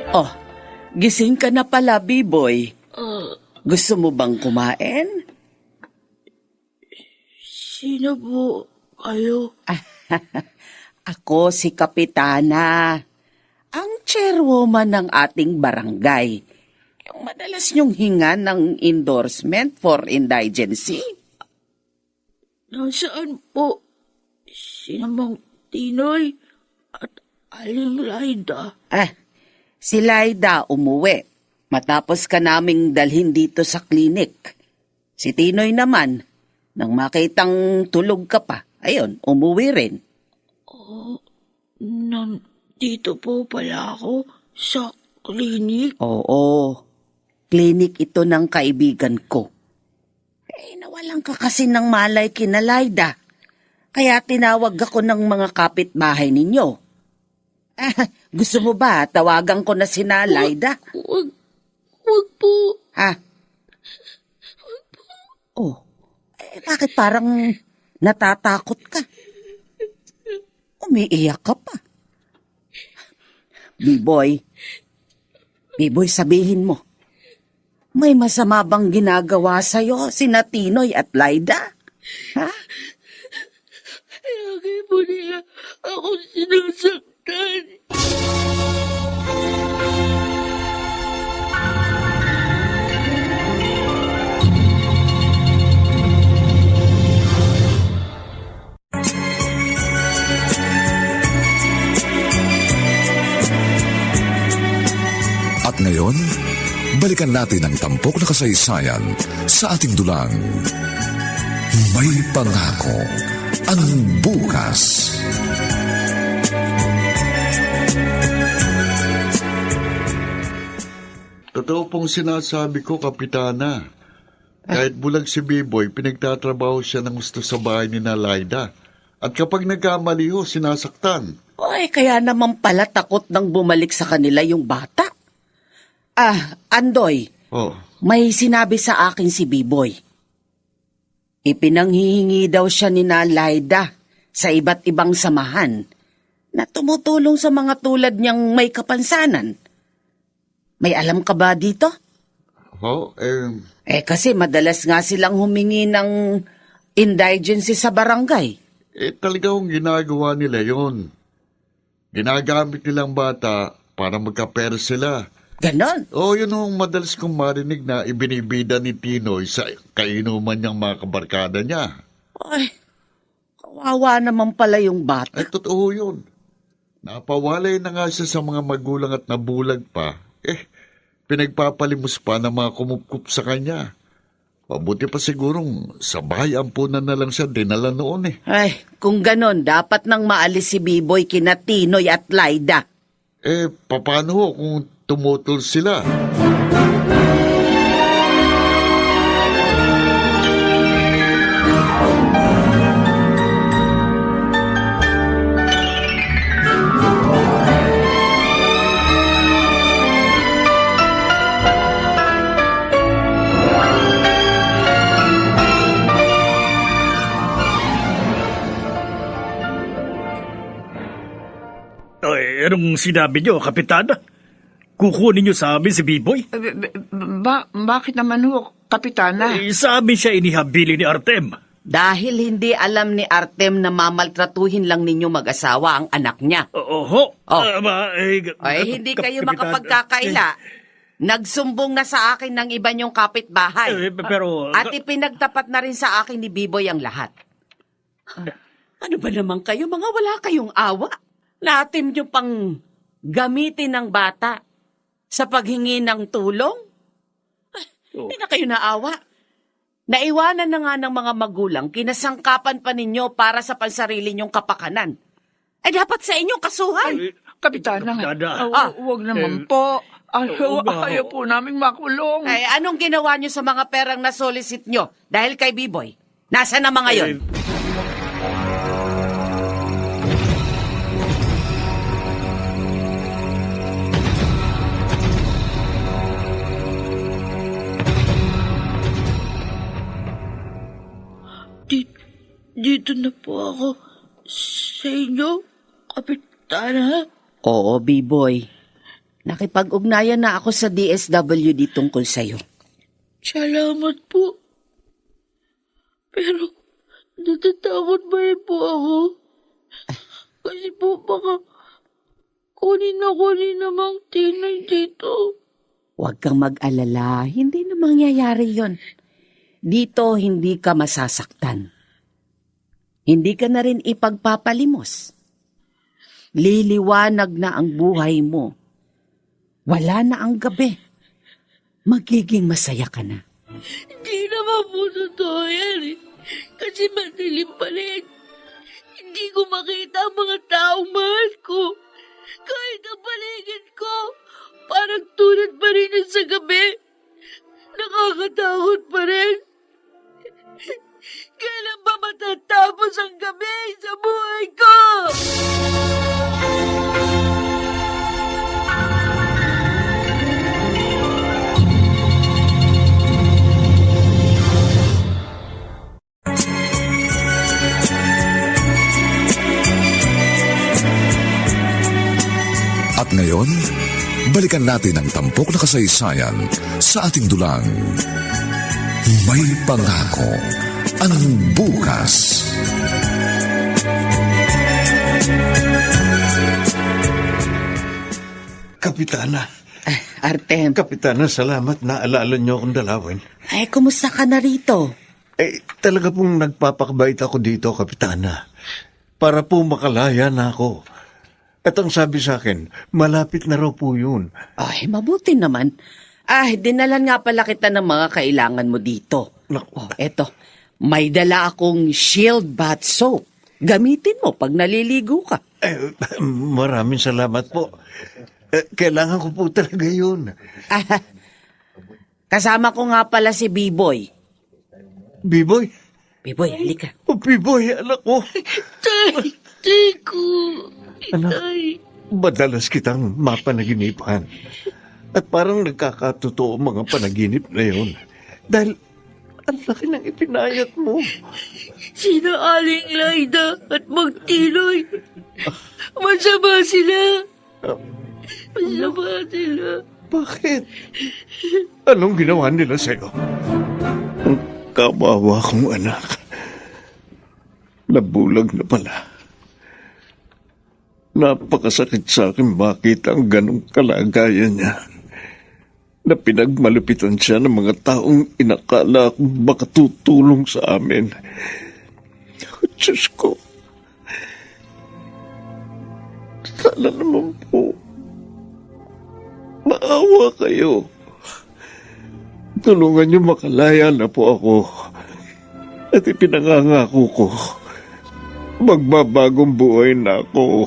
Oh, gising ka na pala, Biboy. Gusto mo bang kumain? Sino po kayo? Ako si Kapitana, ang chairwoman ng ating barangay. Yung madalas niyong hinga ng endorsement for indigency. Nasaan po si Mang Tinoy at Aling Laida? Si Laida umuwi matapos ka naming dalhin dito sa klinik. Si Tinoy naman, nang makitang tulog ka pa, ayun, umuwi rin. Nandito po pala ako sa klinik. Oo, klinik ito ng kaibigan ko. Nawalan ka kasi ng malay kina Laida. Kaya tinawag ako ng mga kapitbahay ninyo. Gusto mo ba tawagan ko na sina Laida? Wag po. Ha? Oh, bakit parang natatakot ka? Umiiyak ka pa. Biboy, sabihin mo, may masama bang ginagawa sa'yo sina Tinoy at Laida? Ha? Lagi po nila ako sinasaktan. At ngayon, balikan natin ang tampok na kasaysayan sa ating dulang. May pangako ang bukas. Totoo pong sinasabi ko, Kapitana. Kahit bulag si Biboy, pinagtatrabaho siya ng gusto sa bahay ni Laida. At kapag nagkamali ho, sinasaktan. Oy, kaya naman pala takot nang bumalik sa kanila yung bata. Andoy, Oh, may sinabi sa akin si Biboy. Ipinanghihingi daw siya ni Laida sa iba't ibang samahan na tumutulong sa mga tulad niyang may kapansanan. May alam ka ba dito? Kasi madalas nga silang humingi ng indigency sa barangay. talaga hong ginagawa nila yon. Ginagamit nilang bata para magkapera sila. Ganon. Yun ang madalas kong marinig na ibinibida ni Tinoy sa kainuman niyang mga kabarkada niya. Ay, kawawa naman pala yung bata. Totoo yun. Napawalay na nga siya sa mga magulang at nabulag pa. Pinagpapalimos pa ng mga kumupkup sa kanya. Mabuti pa sigurong sa bahay ampunan na lang siya dinala noon . Ay, kung ganon, dapat nang maalis si Biboy kina Tinoy at Laida. Paano ho kung tumutol sila? anong sinabi niyo, Kapitana? Kukunin niyo sa amin si Biboy? Bakit naman ho, Kapitana? Sa amin siya inihabili ni Artem. Dahil hindi alam ni Artem na mamaltratuhin lang ninyo mag-asawa ang anak niya. Oho. Oh. Hindi kayo Kapitan, makapagkakaila. Nagsumbong na sa akin ng iba niyong kapitbahay. pero... At ipinagtapat na rin sa akin ni Biboy ang lahat. Ano ba naman kayo? Mga wala kayong awa. Natin niyo pang gamitin ng bata sa paghingi ng tulong? Hindi na kayo naawa. Naiwanan na nga ng mga magulang, kinasangkapan pa ninyo para sa pansarili niyong kapakanan. Ay dapat sa inyo kasuhan. Kapitana, Kapitana. huwag naman po. ba? Ayaw po naming makulong. Ay, anong ginawa niyo sa mga perang na-solicit niyo dahil kay Biboy? Nasaan na mga yon? Dito na po ako sa inyo, Kapitana. Oo, B-boy. Nakipag-ugnayan na ako sa DSWD tungkol sa'yo. Salamat po. Pero, natatakot ba rin po ako? Kasi po baka kunin namang tinay dito. Huwag kang mag-alala. Hindi na mangyayari yon. Dito, hindi ka masasaktan. Hindi ka na rin ipagpapalimos. Liliwanag na ang buhay mo. Wala na ang gabi. Magiging masaya ka na. Hindi naman po totoo yan eh. Kasi madilim pa rin. Hindi ko makita ang mga taong mahal ko. Kahit ang paligid ko, parang tulad pa rin yun sa gabi. Nakakatakot pa rin. Kailan ba matatapos ang gabi sa buhay ko? At ngayon, balikan natin ang tampok na kasaysayan sa ating dulang. May pangako ang bukas. Kapitana, Artem, Kapitana, salamat na alala niyo akong dalawin. ay kumusta ka na rito? Talaga pong nagpapakabait ako dito, Kapitana. Para po makalaya na ako. At ang sabi sa akin, malapit na raw po yun. Ay, mabuti naman. Dinalan nga pala kita ng mga kailangan mo dito. Naku. Eto, may dala akong shield bath soap. Gamitin mo pag naliligo ka. Maraming salamat po. Kailangan ko po talaga yun. Kasama ko nga pala si B-Boy. Biboy? B-Boy, halika. Biboy, anak ko. Tay ko. Anak, Tay. madalas kitang mapanaginipan. At parang nagkakatotoo mga panaginip na yun. Dahil ang laki ng ipinayat mo. Sina Aling Laida at Magtiloy. Masama sila. Masama sila. Bakit? Anong ginawa nila sa'yo? Ang kawawa kong anak. Nabulag na pala. Napakasakit sa akin makita ang ganong kalagayan niya. Na pinagmalupitan siya ng mga taong inakala kong makatutulong sa amin. Diyos ko. Sana naman po. Maawa kayo. Tulungan niyo makalaya na po ako. At ipinangangako ko, magbabagong buhay na ako.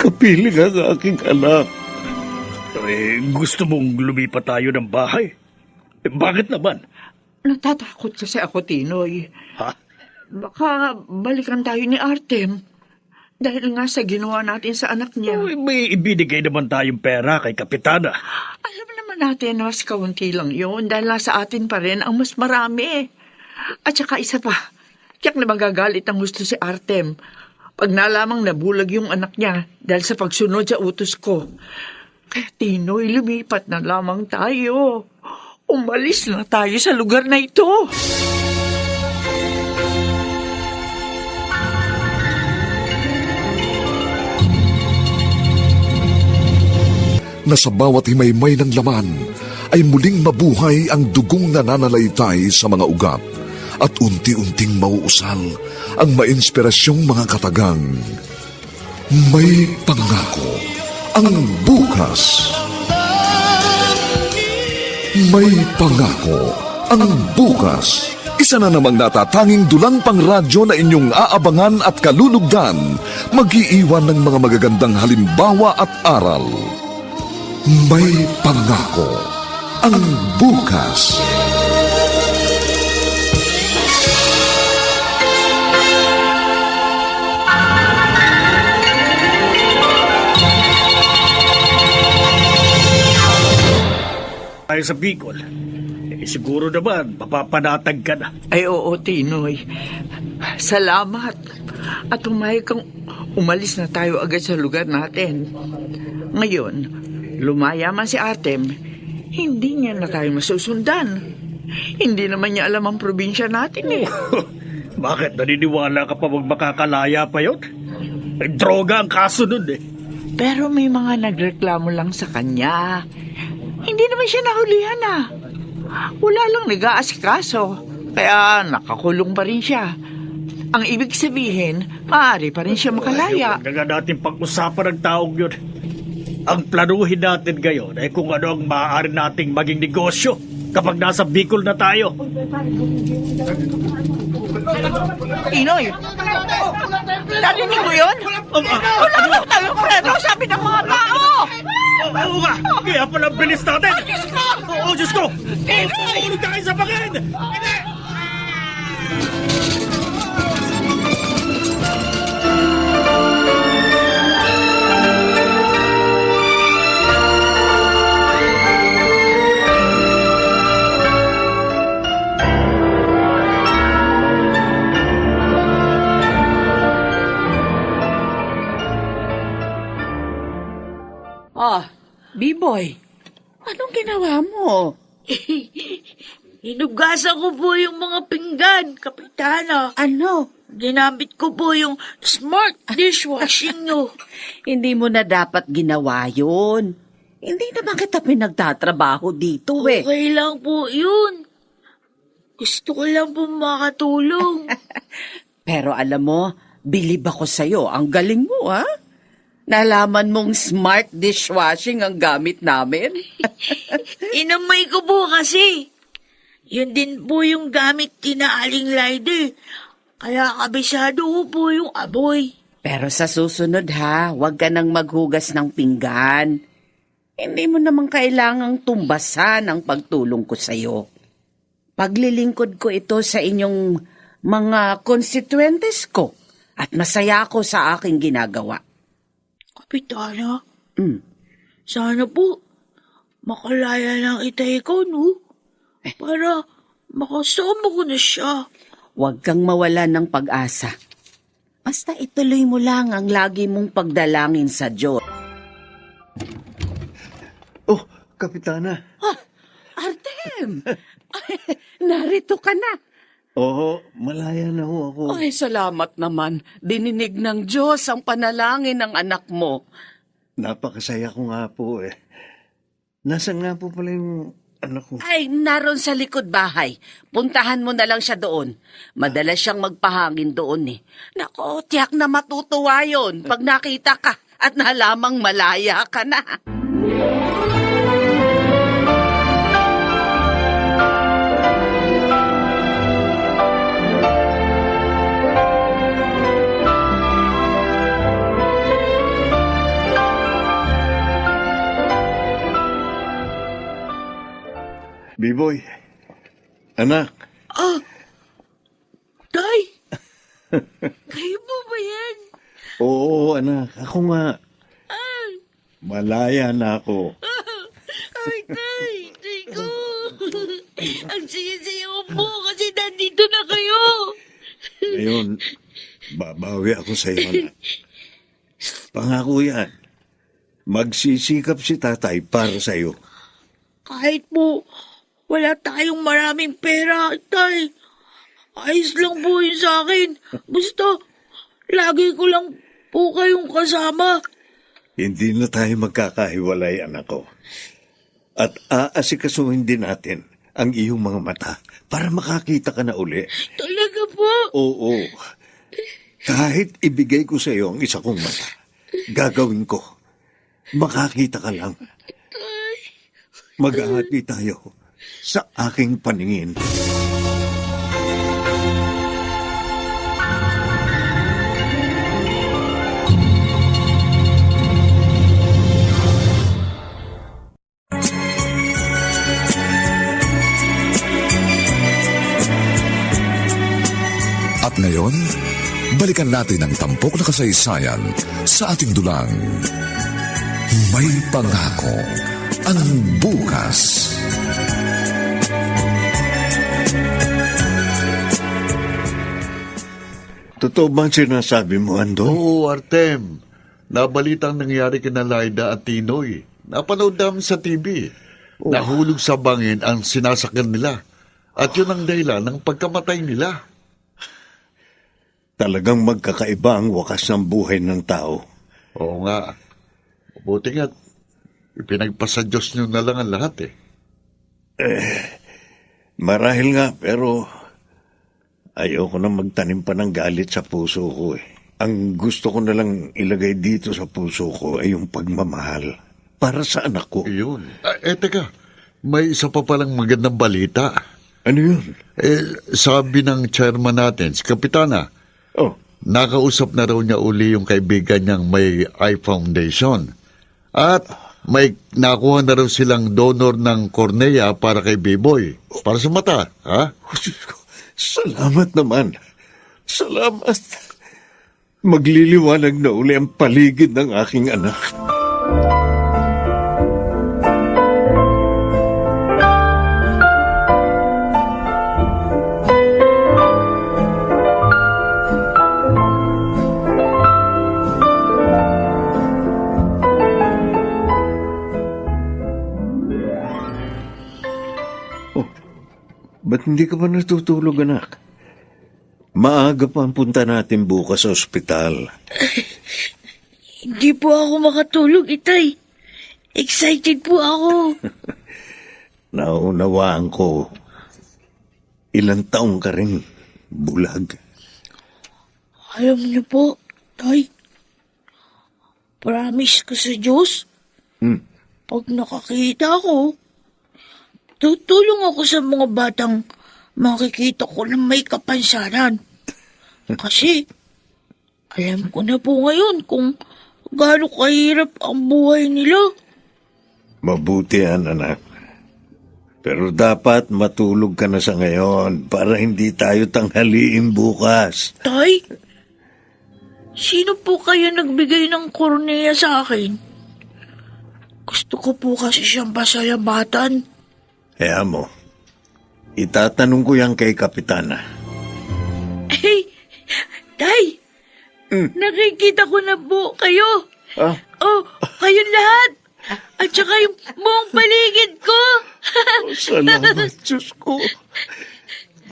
Kapiling ang aking anak. Gusto mong lumipat tayo ng bahay? Bakit naman? Natatakot kasi ako, Tinoy. Ha? Baka balikan tayo ni Artem. Dahil nga sa ginawa natin sa anak niya. May ibinigay naman tayong pera kay Kapitana. Alam naman natin na mas kaunti lang yun dahil nasa atin pa rin ang mas marami. At saka isa pa, tiyak na magagalit ang gusto si Artem pag nalamang nabulag yung anak niya dahil sa pagsunod sa utos ko. Kaya Tinoy, lumipat na lamang tayo. Umalis na tayo sa lugar na ito. Na sa bawat himaymay ng laman ay muling mabuhay ang dugong nananalaytay sa mga ugat at unti-unting mauusal ang mainspirasyong mga katagang. May pangako ang bukas. May pangako ang bukas. Isa na namang natatanging dulang pang radyo na inyong aabangan at kalulugdan, mag-iiwan ng mga magagandang halimbawa at aral. May pangako ang bukas. Tayo sa Bicol. Siguro naman, mapapanatag ka na. Ay oo, Tinoy. Salamat. At umayag kang umalis na tayo agad sa lugar natin. Ngayon, lumaya man si Atem, hindi niya na tayo masusundan. Hindi naman niya alam ang probinsya natin eh. Bakit? Naniniwala ka pa magmakakalaya pa yun? Ay, droga ang kaso nun eh. Pero may mga nagreklamo lang sa kanya. Hindi naman siya nahulihan ah. Wala lang nag-aasikaso. Kaya nakakulong pa rin siya. Ang ibig sabihin, maaari pa rin siya makalaya. Huwag na nga natin pag-usapan ng taong yun. Ang planuhin natin ngayon ay kung ano ang maaari nating maging negosyo kapag nasa Bicol na tayo. Inoy! Narinig mo yun? Wala lang tayong preno, sabi ng mga tao! Oo nga! Kaya pala bilis natin! Oo, Diyos ko! Tulog tayo sa bangin! B-boy, anong ginawa mo? Hinugasan ko po yung mga pinggan, Kapitana. Ano? Ginamit ko po yung smart dishwashing nyo. Hindi mo na dapat ginawa yun. Hindi naman kita pinagtatrabaho dito eh. Okay lang po yun. Gusto ko lang po makatulong. Pero alam mo, bilib ako sa'yo. Ang galing mo, ha? Nalaman mong smart dishwashing ang gamit namin? Inamay ko po kasi. Yun din po yung gamit tina Aling Laide. Kaya kabisado ko po yung amoy. Pero sa susunod ha, huwag ka nang maghugas ng pinggan. Hindi mo naman kailangang tumbasan ang pagtulong ko sa'yo. Paglilingkod ko ito sa inyong mga constituentes ko at masaya ako sa aking ginagawa. Kapitana, sana po makalaya lang itay ko, no? Para makasama ko na siya. Huwag kang mawala ng pag-asa. Basta ituloy mo lang ang lagi mong pagdalangin sa Diyos. Oh, Kapitana. Artem! Narito ka na. Oo, malaya na ho ako. Ay, salamat naman. Dininig ng Diyos ang panalangin ng anak mo. Napakasaya ko nga po eh. Nasaan nga po pala yung anak ko? Ay, naroon sa likod bahay. Puntahan mo na lang siya doon. Madalas siyang magpahangin doon eh. Nako, tiyak na matutuwa yun pag nakita ka at nalamang malaya ka na. B-boy, anak. Tay! Kayo po ba yan? Oo, anak. Ako nga. Malaya na ako. Ay, tay! Tay ko! Ang saya-saya ko po kasi nandito na kayo. Ngayon, Babawi ako sa iyo, anak. Pangako yan. Magsisikap si tatay para sa iyo. Kahit po wala tayong maraming pera, tay. Ayos lang po yun sa akin. Basta, lagi ko lang po kayong kasama. Hindi na tayo magkakahiwalay, anak ko. At aasikasuhin din natin ang iyong mga mata para makakita ka na uli. Talaga po. Oo. Kahit ibigay ko sa iyo ang isa kong mata, gagawin ko. Makakita ka lang. Mag-aati tayo sa aking paningin. At ngayon, balikan natin ang tampok na kasaysayan sa ating dulang. May pangako ang bukas. Totoo bang sinasabi mo, Andoy? Oo, Artem. Nabalitang nangyari kina Laida at Tinoy. Napanood namin sa TV. Nahulog sa bangin ang sinasakyan nila. At yun ang dahilan ng pagkamatay nila. Talagang magkakaiba ang wakas ng buhay ng tao. Oo nga. Mabuti nga. Ipinagpasa Diyos nyo na lang ang lahat eh. Marahil nga, pero ayoko na magtanim pa ng galit sa puso ko eh. Ang gusto ko na lang ilagay dito sa puso ko ay yung pagmamahal para sa anak ko. Yun. Teka. May isa pa palang magandang balita. Ano yun? Sabi ng chairman natin, si Kapitana, Oh, nakausap na raw niya uli yung kaibigan niyang may Eye Foundation. At may nakuha na raw silang donor ng cornea para kay B-Boy. Para sa mata, ha? Diyos ko, salamat naman. Salamat. Magliliwanag na uli ang paligid ng aking anak. Ba't hindi ka ba natutulog, anak? Maaga pa ang punta natin bukas sa ospital. Hindi po ako makatulog, itay. Excited po ako. Naunawaan ko. Ilang taong ka rin, bulag. Alam niyo po, tay. Promise ko sa Diyos. Pag nakakita ako, tutulong ako sa mga batang makikita ko na may kapansanan. Kasi, alam ko na po ngayon kung gaano kahirap ang buhay nila. Mabuti yan, anak. Pero dapat matulog ka na sa ngayon para hindi tayo tanghaliin bukas. Tay, sino po kaya nagbigay ng kornea sa akin? Gusto ko po kasi siyang pasalamatan. Kaya mo, itatanong ko yan kay Kapitana. Hey, Tay, nakikita ko na po kayo. Ah? Oh, kayong lahat. At saka yung buong paligid ko. Salamat, Diyos ko.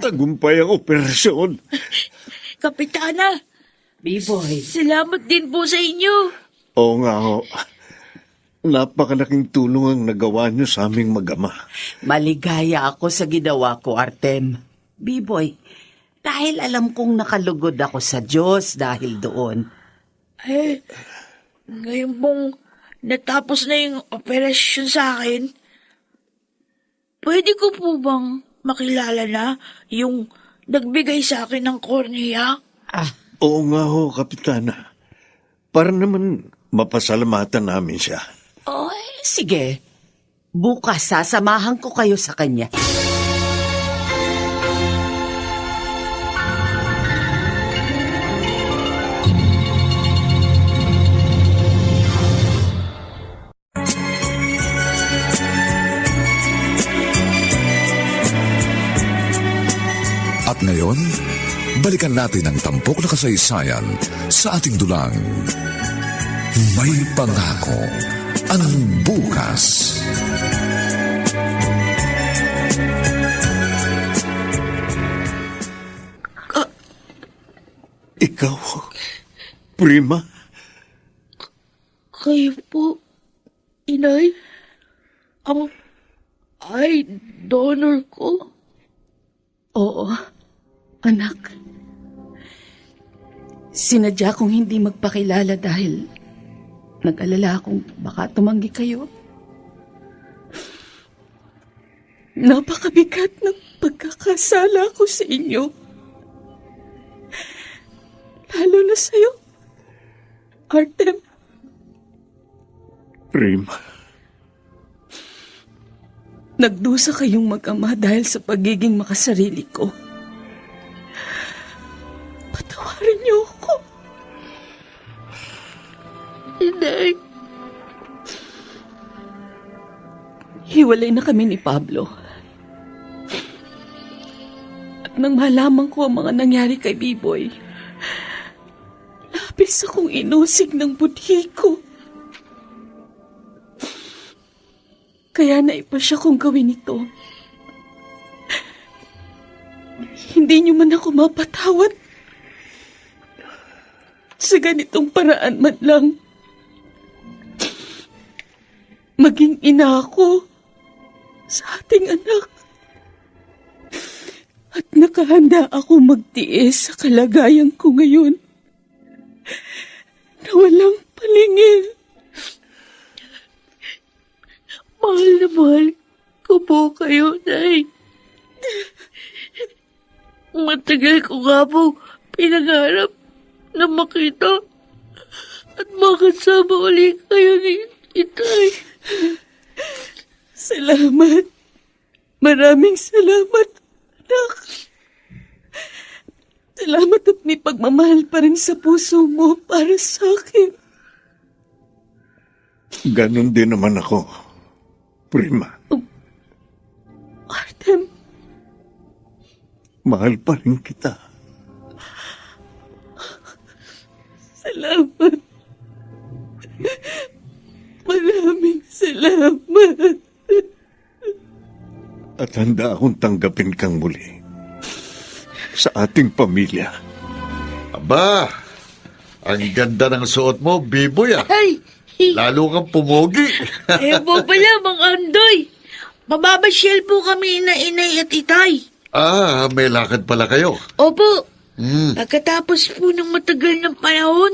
Tagumpay ang operasyon. Kapitana, B-Boy. salamat din po sa inyo. Oo nga ho. Napakalaking tulong ang nagawa niyo sa aming mag-ama. Maligaya ako sa ginawa ko, Artem. B-Boy, dahil alam kong nakalugod ako sa Diyos dahil doon. Ngayon pong natapos na yung operasyon sa akin, pwede ko po bang makilala na yung nagbigay sa akin ng cornea? Oo nga ho, Kapitana. Para naman mapasalamatan namin siya. Oh, sige. Bukas sasamahan ko kayo sa kanya. At ngayon, balikan natin ang tampok na kasaysayan sa ating dulang. May pangako ang bukas. Ikaw, Prima? Kayo po, inay? Ang eye donor ko? Oo, anak. Sinadya kong hindi magpakilala dahil nag-alala akong baka tumanggi kayo. Napakabigat ng pagkakasala ko sa inyo. Lalo na sa'yo, Artem. Prima, Nagdusa kayong mag-ama dahil sa pagiging makasarili ko. Patawarin niyo ako. Inay, Hiwalay na kami ni Pablo. At nang malaman ko ang mga nangyari kay Biboy, labis akong inusig ng budhi ko. Kaya naipasya kong gawin ito. Hindi niyo man ako mapatawad. Sa ganitong paraan man lang. Maging ina ako sa ating anak. At nakahanda ako magtiis sa kalagayan ko ngayon. Na walang palingil. mahal na mahal ko po kayo, Nay. Matagal ko nga po pinangarap na makita at makasama ulit kayo ni Itay. Salamat. Maraming salamat, anak. Salamat at may pagmamahal pa rin sa puso mo para sa akin. ganun din naman ako, Prima. Artem, Mahal pa rin kita. salamat. Maraming salamat. At handa akong tanggapin kang muli sa ating pamilya. Aba, ang ganda ng suot mo, Biboy ah. Ay, Lalo kang pumogi. eh po pala, Mang Andoy. Mababasyel po kami na inay at itay. Ah, may lakad pala kayo. Opo, Hmm. pagkatapos po ng matagal ng panahon,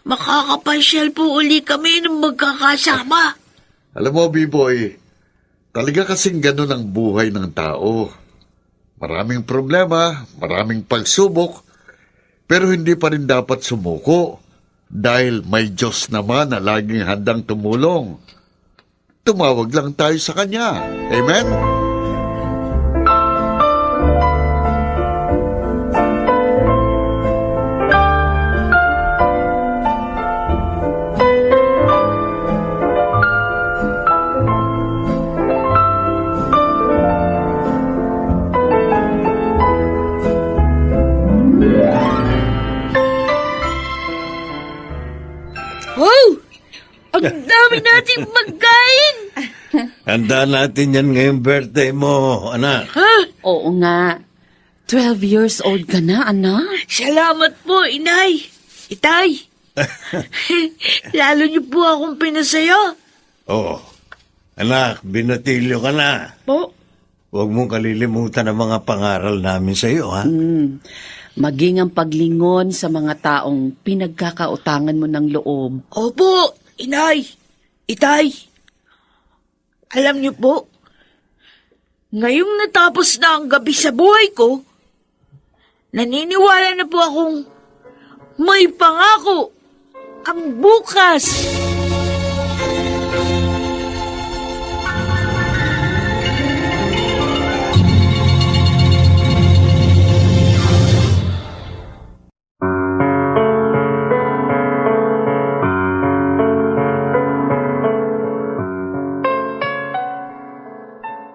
makakapasyal po uli kami ng magkakasama. Alam mo, B-boy, talaga kasing ganun ang buhay ng tao. Maraming problema, maraming pagsubok, pero hindi pa rin dapat sumuko dahil may Diyos naman na laging handang tumulong. Tumawag lang tayo sa Kanya. Amen? Wow! Ang dami nating pagkain! Handa natin yan ngayong birthday mo, anak. Ha? Oo nga. 12 years old ka na, anak. Salamat po, inay. Itay. Lalo niyo po akong pinasaya. Oo. Anak, binatilyo ka na. Po? Huwag mong kalilimutan ang mga pangaral namin sa iyo, ha? Maging ang paglingon sa mga taong pinagkakautangan mo ng loob. Opo, inay. Itay. Alam niyo po, ngayong natapos na ang gabi sa buhay ko, naniniwala na po akong may pangako ang bukas.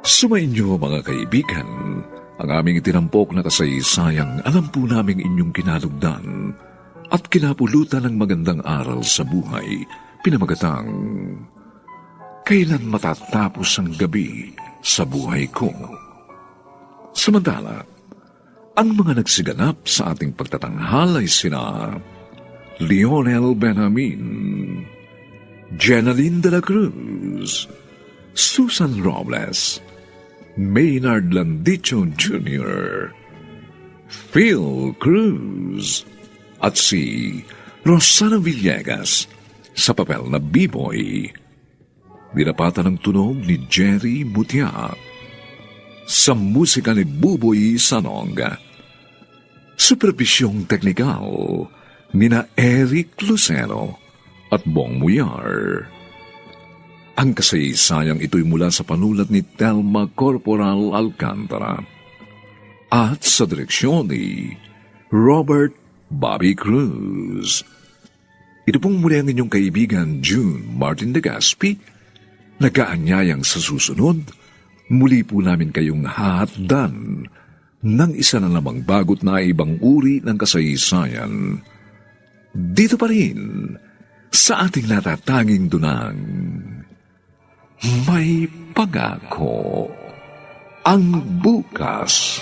Sumainyo mga kaibigan, Ang aming itinampok na kasaysayang alam po naming inyong kinalugdan at kinapulutan ng magandang aral sa buhay, pinamagatang, kailan matatapos ang gabi sa buhay ko? Samantala, ang mga nagsiganap sa ating pagtatanghal ay sina Lionel Benjamin, Jenaline de la Cruz, Susan Robles, Maynard Landicho Jr., Phil Cruz, at si Rosana Villegas sa papel na B-Boy. Dinapatan ng tunog ni Jerry Mutia. Sa musika ni Buboy Sanonga. Supervisyong teknikal nina Eric Lucero at Bong Muyar. Ang kasaysayang ito'y mula sa panulat ni Telma Corporal Alcantara at sa direksyon ni Robert Bobby Cruz. Ito pong muli ang inyong kaibigan June Martin de Gaspi, nag-aanyayang sa susunod, muli po namin kayong hahatdan ng isa na namang bagot na ibang uri ng kasaysayan. Dito pa rin, sa ating natatanging dunang, may pangako ang bukas.